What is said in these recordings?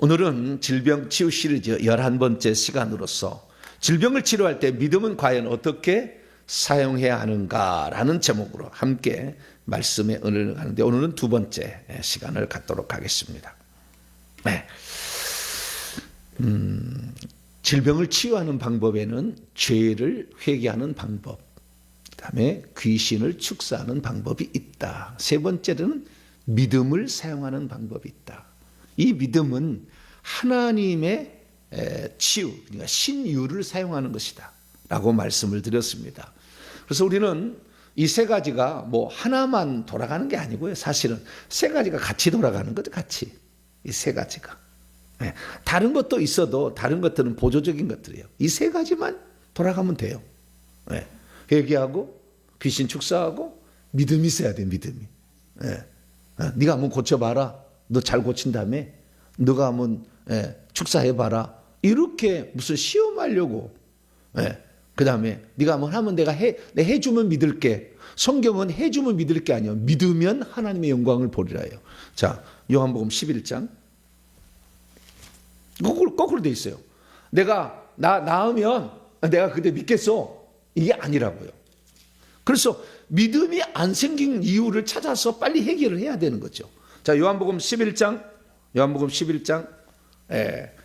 오늘은 질병 치유 시리즈 11번째 시간으로서 질병을 치료할 때 믿음은 과연 어떻게 사용해야 하는가라는 제목으로 함께 말씀의 은혜를 가는데, 오늘은 두 번째 시간을 갖도록 하겠습니다. 네. 질병을 치유하는 방법에는 죄를 회개하는 방법, 그다음에 귀신을 축사하는 방법이 있다. 세 번째는 믿음을 사용하는 방법이 있다. 이 믿음은 하나님의 치유, 그러니까 신유를 사용하는 것이다 라고 말씀을 드렸습니다. 그래서 우리는 이 세 가지가 뭐 하나만 돌아가는 게 아니고요, 사실은 세 가지가 같이 돌아가는 거죠. 같이 이 세 가지가. 다른 것도 있어도 다른 것들은 보조적인 것들이에요. 이 세 가지만 돌아가면 돼요. 회개하고 귀신 축사하고 믿음이 있어야 돼. 믿음이. 네가 한번 고쳐봐라. 너 잘 고친다며. 너가 한번 축사해봐라. 이렇게 무슨 시험하려고. 그 다음에 네가 한번 하면 내가 해주면 믿을게. 성경은 해주면 믿을 게 아니에요. 믿으면 하나님의 영광을 보리라 해요. 자, 요한복음 11장. 거꾸로 돼 있어요. 내가 나으면 내가 그때 믿겠어. 이게 아니라고요. 그래서 믿음이 안 생긴 이유를 찾아서 빨리 해결을 해야 되는 거죠. 자, 요한복음 11장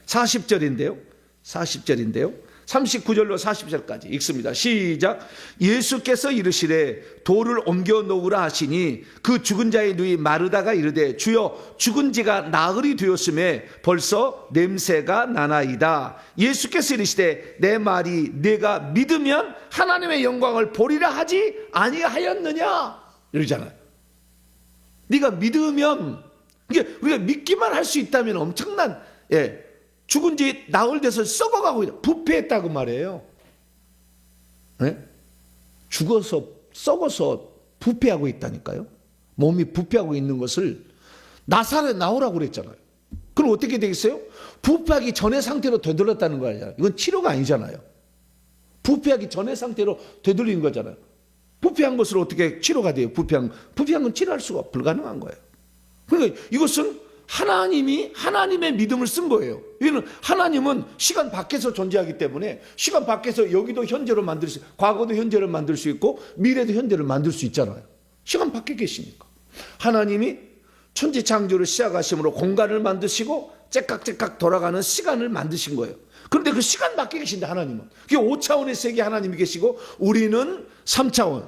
40절인데요. 39절로 40절까지 읽습니다. 시작. 예수께서 이르시되 돌을 옮겨 놓으라 하시니 그 죽은 자의 누이 마르다가 이르되 주여 죽은 지가 나흘이 되었음에 벌써 냄새가 나나이다. 예수께서 이르시되 내 말이 네가 믿으면 하나님의 영광을 보리라 하지 아니하였느냐 이러잖아요. 네가 믿으면, 이게 우리가 믿기만 할 수 있다면 엄청난 죽은 지 나흘 돼서 썩어가고 있다. 부패했다고 말이에요. 죽어서 썩어서 부패하고 있다니까요. 몸이 부패하고 있는 것을 나사렛 나오라고 그랬잖아요. 그럼 어떻게 되겠어요? 부패하기 전의 상태로 되돌렸다는 거 아니잖아요. 이건 치료가 아니잖아요. 부패하기 전의 상태로 되돌린 거잖아요. 부패한 것으로 어떻게 치료가 돼요? 부패한 건 치료할 수가 불가능한 거예요. 그러니까 이것은 하나님의 믿음을 쓴 거예요. 이거는 하나님은 시간 밖에서 존재하기 때문에 시간 밖에서 여기도 현재로 만들 수, 과거도 현재로 만들 수 있고 미래도 현재를 만들 수 있잖아요. 시간 밖에 계시니까. 하나님이 천지 창조를 시작하심으로 공간을 만드시고 째깍째깍 돌아가는 시간을 만드신 거예요. 그런데 그 시간 밖에 계신데 하나님은, 그게 5차원의 세계 하나님이 계시고 우리는 3차원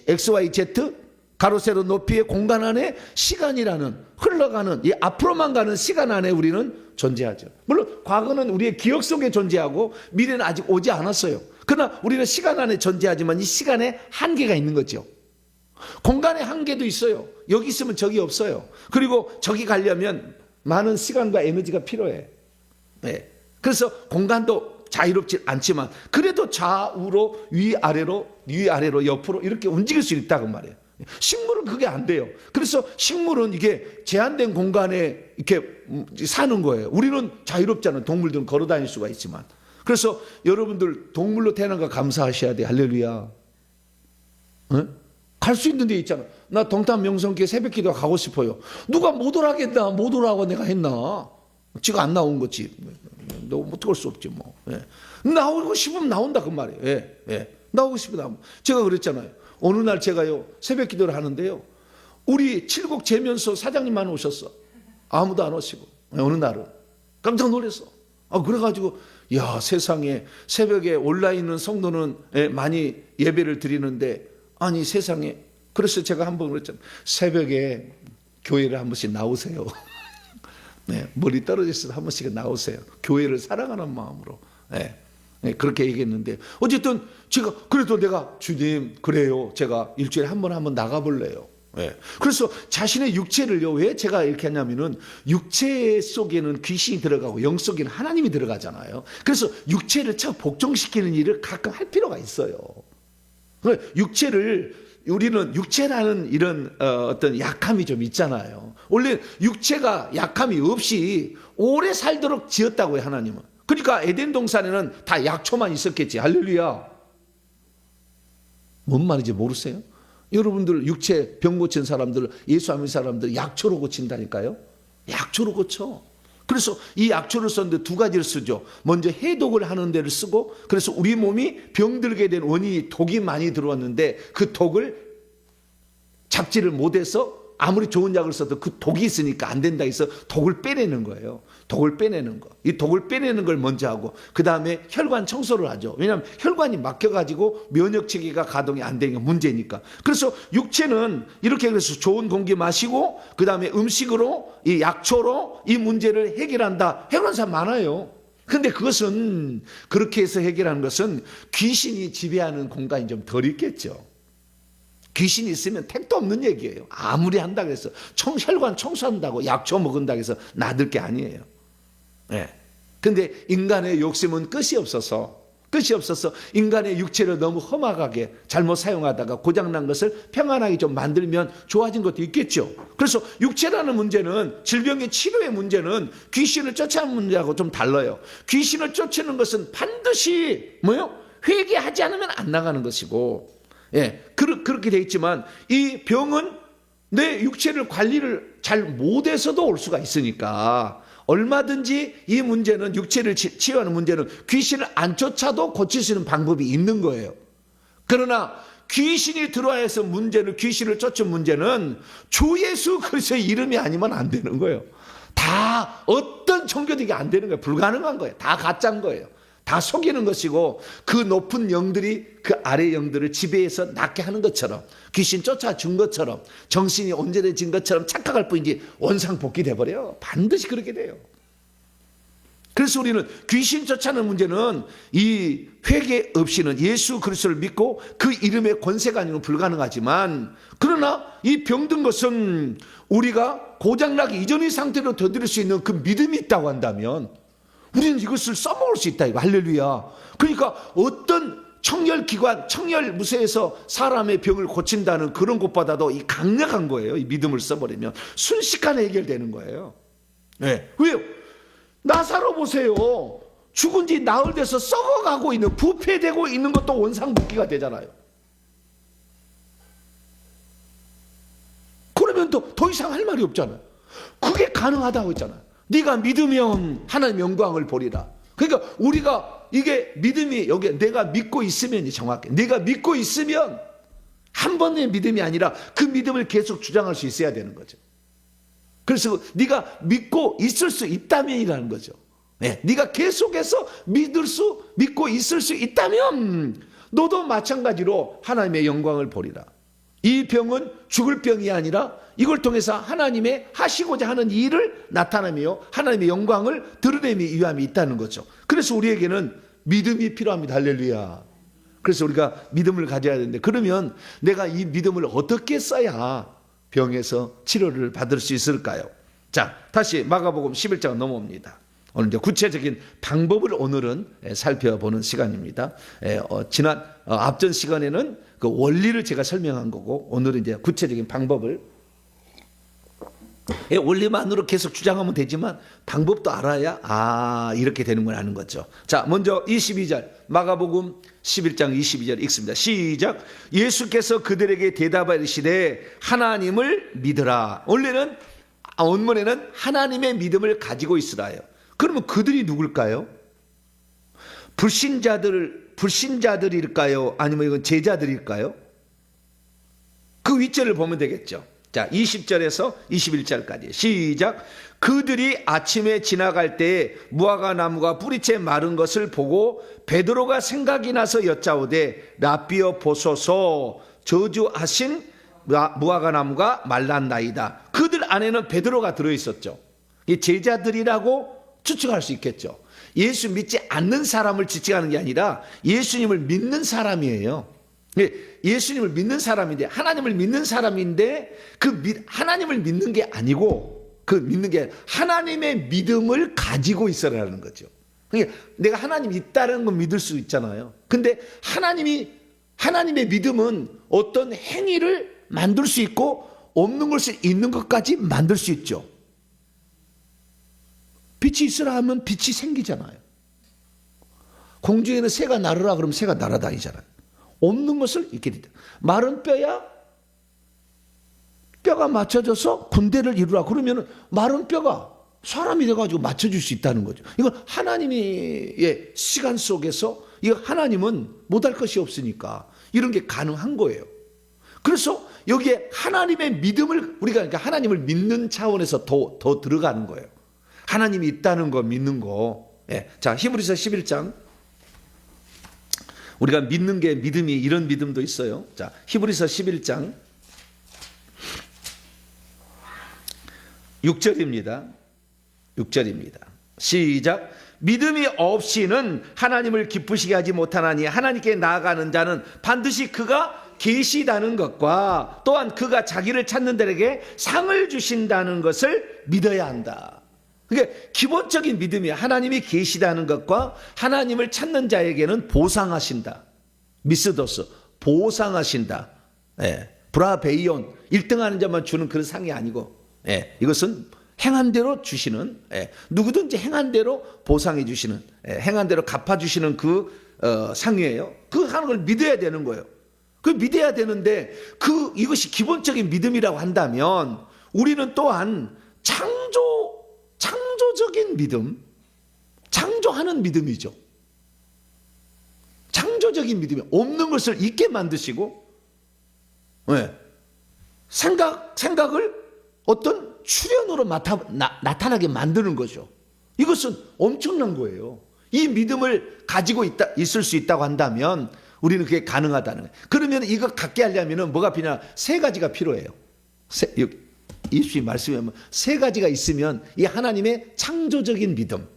XYZ 가로 세로 높이의 공간 안에 시간이라는 흘러가는 이 앞으로만 가는 시간 안에 우리는 존재하죠. 물론 과거는 우리의 기억 속에 존재하고 미래는 아직 오지 않았어요. 그러나 우리는 시간 안에 존재하지만 이 시간에 한계가 있는 거죠. 공간에 한계도 있어요. 여기 있으면 저기 없어요. 그리고 저기 가려면 많은 시간과 에너지가 필요해. 그래서 공간도 자유롭지 않지만 그래도 좌우로 위아래로 옆으로 이렇게 움직일 수 있다고 말해요. 식물은 그게 안 돼요. 그래서 식물은 이게 제한된 공간에 이렇게 사는 거예요. 우리는 자유롭잖아요. 동물들은 걸어 다닐 수가 있지만. 그래서 여러분들 동물로 태어난 거 감사하셔야 돼요. 할렐루야. 갈 수 있는 데 있잖아. 나 동탄 명성교회 새벽기도 가고 싶어요. 누가 못 오라겠나? 못 오라고 내가 했나? 지가 안 나온 거지. 너 어떡할 수 없지 뭐. 나오고 싶으면 나온다 그 말이에요. 나오고 싶으면 나오면. 제가 그랬잖아요. 어느 날 제가요 새벽 기도를 하는데요, 우리 칠곡 재면소 사장님만 오셨어. 아무도 안 오시고. 어느 날은 깜짝 놀랐어. 그래가지고 야, 세상에 새벽에 온라인은 성도는 많이 예배를 드리는데, 아니 세상에. 그래서 제가 한번 그랬잖아요. 새벽에 교회를 한 번씩 나오세요. 머리 떨어졌을 때 한 번씩 나오세요. 교회를 사랑하는 마음으로. 그렇게 얘기했는데, 어쨌든 그래도 내가 주님 그래요, 제가 일주일에 한번 나가볼래요. 그래서 자신의 육체를요, 왜 제가 이렇게 하냐면은 육체 속에는 귀신이 들어가고 영 속에는 하나님이 들어가잖아요. 그래서 육체를 참 복종시키는 일을 가끔 할 필요가 있어요. 우리는 육체라는 이런 어떤 약함이 좀 있잖아요. 원래 육체가 약함이 없이 오래 살도록 지었다고요, 하나님은. 그러니까 에덴 동산에는 다 약초만 있었겠지. 할렐루야. 뭔 말인지 모르세요? 여러분들 육체 병 고친 사람들, 예수 안 믿는 사람들 약초로 고친다니까요. 약초로 고쳐. 그래서 이 약초를 썼는데 두 가지를 쓰죠. 먼저 해독을 하는 데를 쓰고, 그래서 우리 몸이 병들게 된 원인이 독이 많이 들어왔는데 그 독을 잡지를 못해서 아무리 좋은 약을 써도 그 독이 있으니까 안 된다 해서 독을 빼내는 거예요. 독을 빼내는 거. 이 독을 빼내는 걸 먼저 하고 그 다음에 혈관 청소를 하죠. 왜냐하면 혈관이 막혀가지고 면역 체계가 가동이 안 되는 게 문제니까. 그래서 육체는 이렇게 그래서 좋은 공기 마시고 그 다음에 음식으로 이 약초로 이 문제를 해결한다. 해결하는 사람 많아요. 근데 그것은 그렇게 해서 해결하는 것은 귀신이 지배하는 공간이 좀 덜 있겠죠. 귀신이 있으면 택도 없는 얘기예요. 아무리 한다고 해서 혈관 청소한다고 약초 먹은다고 해서 나들 게 아니에요. 예. 근데 인간의 욕심은 끝이 없어서 인간의 육체를 너무 험악하게 잘못 사용하다가 고장난 것을 평안하게 좀 만들면 좋아진 것도 있겠죠. 그래서 육체라는 문제는, 질병의 치료의 문제는 귀신을 쫓아내는 문제하고 좀 달라요. 귀신을 쫓아내는 것은 반드시 회개하지 않으면 안 나가는 것이고, 예, 그렇게 돼 있지만 이 병은 내 육체를 관리를 잘 못해서도 올 수가 있으니까 얼마든지 이 문제는, 육체를 치유하는 문제는 귀신을 안 쫓아도 고칠 수 있는 방법이 있는 거예요. 그러나 귀신이 들어와서 문제는, 귀신을 쫓은 문제는 주 예수 그리스도의 이름이 아니면 안 되는 거예요. 다 어떤 종교도 안 되는 거예요. 불가능한 거예요. 다 가짜인 거예요. 다 속이는 것이고, 그 높은 영들이 그 아래 영들을 지배해서 낫게 하는 것처럼, 귀신 쫓아준 것처럼, 정신이 온전해진 것처럼 착각할 뿐이지 원상복귀 돼버려요. 반드시 그렇게 돼요. 그래서 우리는 귀신 쫓아내는 문제는 이 회개 없이는, 예수 그리스도를 믿고 그 이름의 권세가 아니면 불가능하지만, 그러나 이 병든 것은 우리가 고장나기 이전의 상태로 되돌릴 수 있는 그 믿음이 있다고 한다면 우리는 이것을 써먹을 수 있다, 이거. 할렐루야. 그러니까 어떤 청열기관, 청열무쇠에서 사람의 병을 고친다는 그런 것보다도 이 강력한 거예요. 이 믿음을 써버리면 순식간에 해결되는 거예요. 네. 왜요? 나사로 보세요. 죽은 지 나흘 돼서 썩어가고 있는, 부패되고 있는 것도 원상복귀가 되잖아요. 그러면 더 이상 할 말이 없잖아요. 그게 가능하다고 했잖아요. 네가 믿으면 하나님의 영광을 보리라. 그러니까 우리가 이게 믿음이, 여기 내가 믿고 있으면, 정확히 내가 믿고 있으면 한 번의 믿음이 아니라 그 믿음을 계속 주장할 수 있어야 되는 거죠. 그래서 네가 믿고 있을 수 있다면이라는 거죠. 네, 네가 계속해서 믿고 있을 수 있다면 너도 마찬가지로 하나님의 영광을 보리라. 이 병은 죽을 병이 아니라 이걸 통해서 하나님의 하시고자 하는 일을 나타내며 하나님의 영광을 드러내기 위함이 있다는 거죠. 그래서 우리에게는 믿음이 필요합니다. 할렐루야. 그래서 우리가 믿음을 가져야 되는데, 그러면 내가 이 믿음을 어떻게 써야 병에서 치료를 받을 수 있을까요? 자, 다시 마가복음 11장 넘어옵니다. 오늘 이제 구체적인 방법을 오늘은 살펴보는 시간입니다. 앞전 시간에는 그 원리를 제가 설명한 거고, 오늘은 이제 구체적인 방법을, 원리만으로 계속 주장하면 되지만 방법도 알아야 이렇게 되는 걸 아는 거죠. 자, 먼저 22절, 마가복음 11장 22절 읽습니다. 시작. 예수께서 그들에게 대답하시되 하나님을 믿으라. 원문에는 하나님의 믿음을 가지고 있으라요. 그러면 그들이 누굴까요? 불신자들일까요? 아니면 이건 제자들일까요? 그 윗절을 보면 되겠죠. 자, 20절에서 21절까지 시작. 그들이 아침에 지나갈 때 무화과 나무가 뿌리째 마른 것을 보고 베드로가 생각이 나서 여짜오되 라삐어 보소서, 저주하신 무화과 나무가 말랐나이다. 그들 안에는 베드로가 들어있었죠. 이 제자들이라고 추측할 수 있겠죠. 예수 믿지 않는 사람을 지칭하는 게 아니라 예수님을 믿는 사람이에요. 예수님을 믿는 사람인데, 하나님을 믿는 사람인데, 하나님을 믿는 게 아니고, 믿는 게 하나님의 믿음을 가지고 있어라는 거죠. 그러니까 내가 하나님이 있다는 건 믿을 수 있잖아요. 근데 하나님의 믿음은 어떤 행위를 만들 수 있고, 없는 것을 있는 것까지 만들 수 있죠. 빛이 있으라 하면 빛이 생기잖아요. 공중에는 새가 날으라 그러면 새가 날아다니잖아요. 없는 것을 있게 된다. 마른 뼈야 뼈가 맞춰져서 군대를 이루라 그러면 마른 뼈가 사람이 돼가지고 맞춰줄 수 있다는 거죠. 이건 하나님의 시간 속에서 이 하나님은 못할 것이 없으니까 이런 게 가능한 거예요. 그래서 여기에 하나님의 믿음을 우리가 그러니까 하나님을 믿는 차원에서 더 들어가는 거예요. 하나님이 있다는 거 믿는 거. 예. 자, 히브리서 11장. 우리가 믿는 게 믿음이 이런 믿음도 있어요. 자, 히브리서 11장 6절입니다. 6절입니다. 시작. 믿음이 없이는 하나님을 기쁘시게 하지 못하나니 하나님께 나아가는 자는 반드시 그가 계시다는 것과 또한 그가 자기를 찾는 자에게 상을 주신다는 것을 믿어야 한다. 그게 기본적인 믿음이 하나님이 계시다는 것과 하나님을 찾는 자에게는 보상하신다. 미스도스 보상하신다. 예. 브라베이온 1등하는 자만 주는 그런 상이 아니고 예. 이것은 행한 대로 주시는 누구든지 행한 대로 보상해 주시는 행한 대로 갚아주시는 그 상이에요. 그 하는 걸 믿어야 되는 거예요. 그 믿어야 되는데 이것이 기본적인 믿음이라고 한다면 우리는 또한 창조적인 믿음, 창조하는 믿음이죠. 창조적인 믿음이 없는 것을 있게 만드시고 생각을 어떤 출현으로 나타나게 만드는 거죠. 이것은 엄청난 거예요. 이 믿음을 가지고 있을 수 있다고 한다면 우리는 그게 가능하다는 거예요. 그러면 이거 갖게 하려면 뭐가 필요하냐? 세 가지가 필요해요. 예수님 말씀에 보면 세 가지가 있으면 이 하나님의 창조적인 믿음,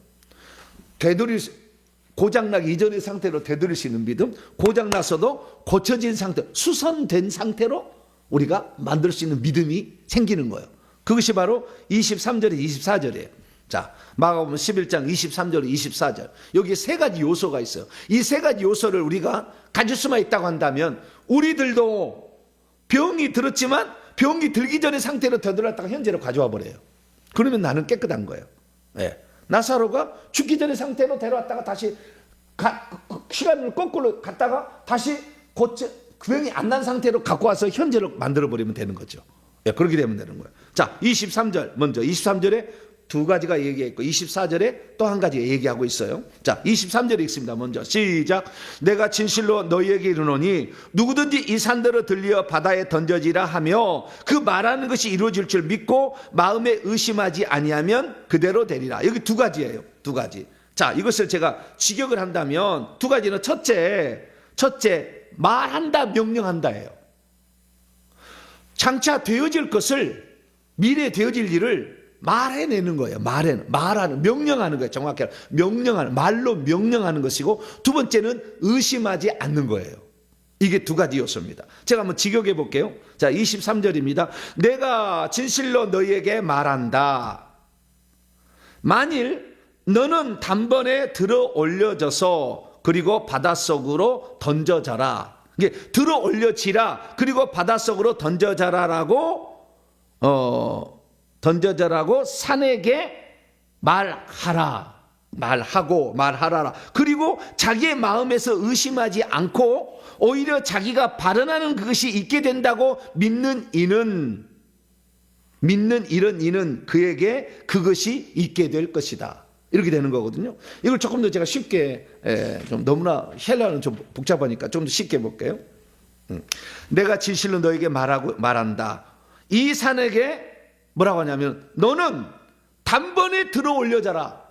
고장나기 이전의 상태로 되돌릴 수 있는 믿음, 고장나서도 고쳐진 상태, 수선된 상태로 우리가 만들 수 있는 믿음이 생기는 거예요. 그것이 바로 23절에 24절이에요. 자, 마가복음 11장 23절 24절. 여기 세 가지 요소가 있어요. 이 세 가지 요소를 우리가 가질 수만 있다고 한다면 우리들도 병이 들었지만 병이 들기 전의 상태로 되돌았다가 현재로 가져와 버려요. 그러면 나는 깨끗한 거예요. 예. 나사로가 죽기 전의 상태로 데려왔다가 다시 시간을 거꾸로 갔다가 다시 그 병이 안 난 상태로 갖고 와서 현재로 만들어 버리면 되는 거죠. 예, 그렇게 되면 되는 거예요. 자, 23절 먼저 23절에 두 가지가 얘기했고 24절에 또 한 가지 얘기하고 있어요. 자, 23절에 있습니다. 먼저 시작. 내가 진실로 너희에게 이르노니 누구든지 이 산들을 들려 바다에 던져지라 하며 그 말하는 것이 이루어질 줄 믿고 마음에 의심하지 아니하면 그대로 되리라. 여기 두 가지예요. 두 가지. 자, 이것을 제가 직역을 한다면 두 가지는 첫째 말한다 명령한다예요. 장차 되어질 것을 미래에 되어질 일을 말해내는 거예요. 말하는 명령하는 거예요. 정확히 명령하는 말로 명령하는 것이고 두 번째는 의심하지 않는 거예요. 이게 두 가지 요소입니다. 제가 한번 직역해 볼게요. 자, 23절입니다. 내가 진실로 너희에게 말한다. 만일 너는 단번에 들어 올려져서 그리고 바닷속으로 던져져라. 이게 들어 올려지라 그리고 바닷속으로 던져져라라고 산에게 말하라. 그리고 자기의 마음에서 의심하지 않고 오히려 자기가 발언하는 그것이 있게 된다고 믿는 이는 그에게 그것이 있게 될 것이다. 이렇게 되는 거거든요. 이걸 조금 더 제가 쉽게 좀 너무나 헬라어는 좀 복잡하니까 좀 더 쉽게 볼게요. 내가 진실로 너에게 말한다. 이 산에게 뭐라고 하냐면 너는 단번에 들어 올려져라.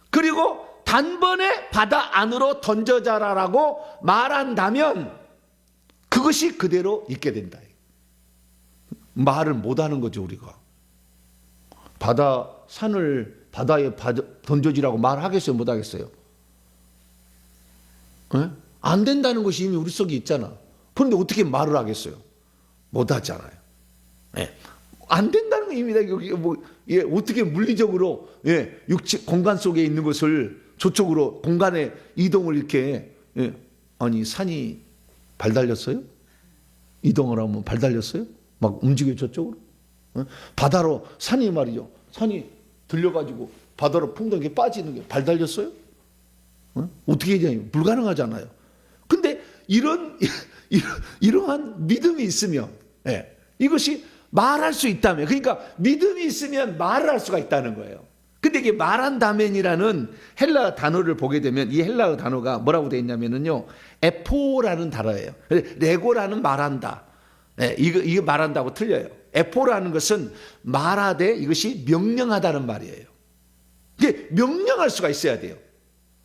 그리고 단번에 바다 안으로 던져져라라고 말한다면 그것이 그대로 있게 된다. 말을 못하는 거죠. 우리가 산을 바다에 던져지라고 말하겠어요? 못하겠어요? 네? 안 된다는 것이 이미 우리 속에 있잖아. 그런데 어떻게 말을 하겠어요? 못하잖아요. 네. 안 된다는 의미다. 여기 어떻게 물리적으로 육체 공간 속에 있는 것을 저쪽으로 공간의 이동을 이렇게 아니 산이 발 달렸어요? 이동을 하면 발 달렸어요? 막 움직여 저쪽으로? 바다로 산이 말이죠. 산이 들려가지고 바다로 풍덩이에 빠지는 게 발 달렸어요? 어떻게 해야 불가능하잖아요. 근데 이러한 믿음이 있으면 이것이 말할 수 있다면, 그러니까 믿음이 있으면 말을 할 수가 있다는 거예요. 근데 이게 말한다면이라는 헬라어 단어를 보게 되면 이 헬라어 단어가 뭐라고 되어 있냐면요. 에포라는 단어예요. 레고라는 말한다. 네, 이거 말한다고 틀려요. 에포라는 것은 말하되 이것이 명령하다는 말이에요. 이게 명령할 수가 있어야 돼요.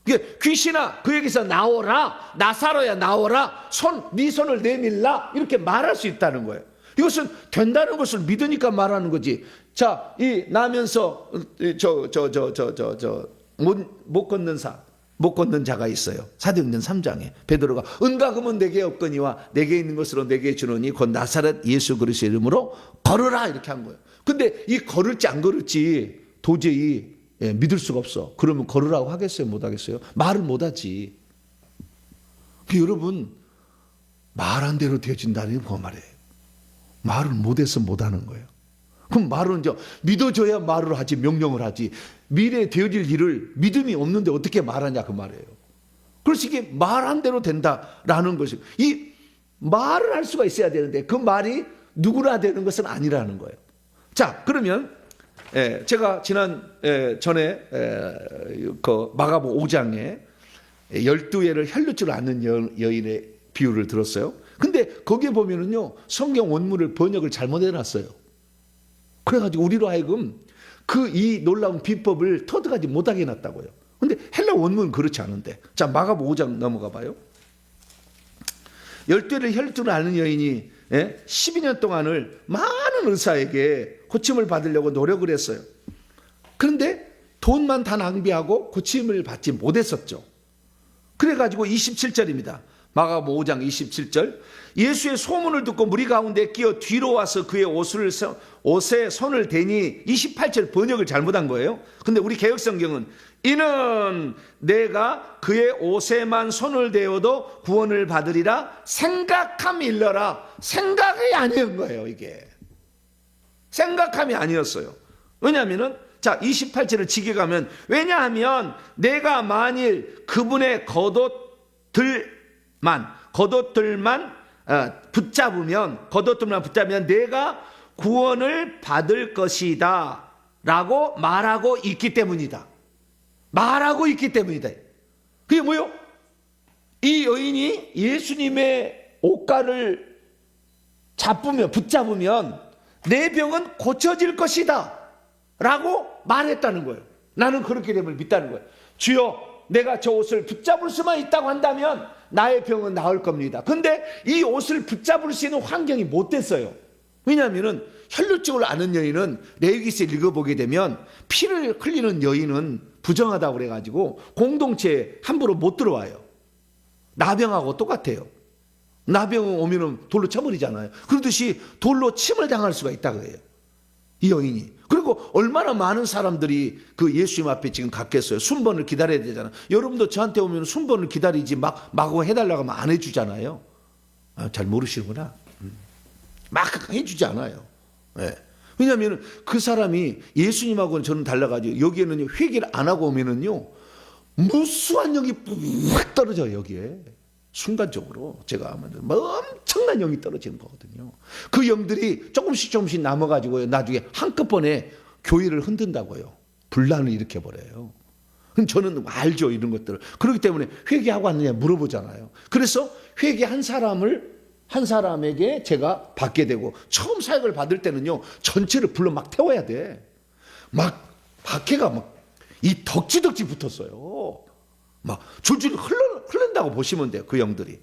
이게 귀신아 그에게서 나오라, 나사로야 나오라, 네 손을 내밀라 이렇게 말할 수 있다는 거예요. 이것은 된다는 것을 믿으니까 말하는 거지. 자, 이 나면서 못 걷는 자가 있어요. 사도행전 3장에 베드로가 은과 금은 내게 없거니와 내게 있는 것으로 내게 주노니 곧 나사렛 예수 그리스도의 이름으로 걸으라 이렇게 한 거예요. 근데 이 걸을지 안 걸을지 도저히 믿을 수가 없어. 그러면 걸으라고 하겠어요? 못 하겠어요? 말을 못 하지. 여러분 말한 대로 되어진다는 게 그 말이에요. 말을 못해서 못하는 거예요. 그럼 말은 이제 믿어줘야 말을 하지, 명령을 하지. 미래에 되어질 일을 믿음이 없는데 어떻게 말하냐 그 말이에요. 그래서 이게 말한 대로 된다라는 것이, 이 말을 할 수가 있어야 되는데 그 말이 누구나 되는 것은 아니라는 거예요. 자, 그러면 제가 전에 그 마가복 5장에 12회를 혈루증을 앓는 여인의 비유를 들었어요. 근데 거기에 보면은요, 성경 원문을 번역을 잘못해 놨어요. 그래가지고 우리로 하여금 이 놀라운 비법을 터득하지 못하게 해놨다고요. 근데 헬라 원문은 그렇지 않은데. 자, 마가복 5장 넘어가 봐요. 12회를 혈루증을 앓는 여인이 12년 동안을 많은 의사에게 고침을 받으려고 노력을 했어요. 그런데 돈만 다 낭비하고 고침을 받지 못했었죠. 그래가지고 27절입니다. 마가복음 5장 27절. 예수의 소문을 듣고 무리 가운데 끼어 뒤로 와서 그의 옷에 손을 대니 28절 번역을 잘못한 거예요. 근데 우리 개역성경은 이는 내가 그의 옷에만 손을 대어도 구원을 받으리라 생각함이 일러라. 생각이 아니었던 거예요. 이게 생각함이 아니었어요. 왜냐하면은 자 28절을 지게 가면, 왜냐하면 내가 만일 그분의 겉옷들만 붙잡으면 내가 구원을 받을 것이다 라고 말하고 있기 때문이다. 말하고 있기 때문이다. 그게 뭐요? 이 여인이 예수님의 옷가를 붙잡으면 내 병은 고쳐질 것이다 라고 말했다는 거예요. 나는 그렇게 되면 믿다는 거예요. 주여, 내가 저 옷을 붙잡을 수만 있다고 한다면 나의 병은 나을 겁니다. 근데 이 옷을 붙잡을 수 있는 환경이 못 됐어요. 왜냐하면 혈루증을 앓는 여인은 레위기서 읽어보게 되면 피를 흘리는 여인은 부정하다고 그래가지고 공동체에 함부로 못 들어와요. 나병하고 똑같아요. 나병 오면은 돌로 쳐버리잖아요. 그러듯이 돌로 침을 당할 수가 있다고 해요. 이 여인이. 그리고 얼마나 많은 사람들이 그 예수님 앞에 지금 갔겠어요. 순번을 기다려야 되잖아요. 여러분도 저한테 오면 순번을 기다리지 마구 해달라고 하면 안 해주잖아요. 잘 모르시는구나. 막 해주지 않아요. 네. 왜냐하면 그 사람이 예수님하고는 저는 달라가지고 여기에는 회개를 안 하고 오면은요, 무수한 영이 푹 떨어져요. 여기에. 순간적으로 제가 하면 엄청난 영이 떨어지는 거거든요. 그 영들이 조금씩 남아가지고 나중에 한꺼번에 교회를 흔든다고요. 분란을 일으켜버려요. 저는 알죠, 이런 것들을. 그렇기 때문에 회개하고 왔느냐 물어보잖아요. 그래서 회개한 사람에게 제가 받게 되고, 처음 사역을 받을 때는요, 전체를 불러 막 태워야 돼. 막 박해가 이 덕지덕지 붙었어요. 막 줄줄 흐른다고 보시면 돼요. 그 영들이.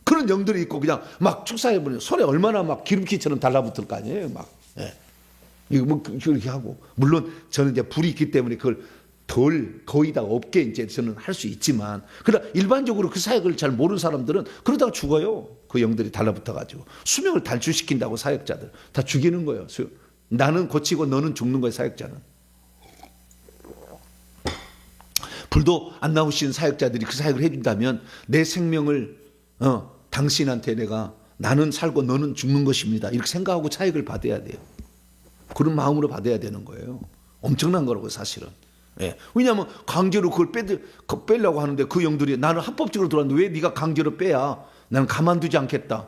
그런 영들이 있고 그냥 막 축사해보면 손에 얼마나 막 기름기처럼 달라붙을 거 아니에요. 막. 예. 이거 그렇게 하고. 물론 저는 이제 불이 있기 때문에 그걸 거의 다 없게 이제 저는 할 수 있지만, 그러나 일반적으로 그 사역을 잘 모르는 사람들은 그러다가 죽어요. 그 영들이 달라붙어가지고. 수명을 단축시킨다고 사역자들. 다 죽이는 거예요. 나는 고치고 너는 죽는 거예요, 사역자는. 불도 안 나오신 사역자들이 그 사역을 해준다면 내 생명을 당신한테 나는 살고 너는 죽는 것입니다. 이렇게 생각하고 사역을 받아야 돼요. 그런 마음으로 받아야 되는 거예요. 엄청난 거라고 사실은. 예. 왜냐하면 강제로 그걸 빼려고 하는데 그 영들이 나는 합법적으로 들어왔는데 왜 네가 강제로 빼야 나는 가만두지 않겠다.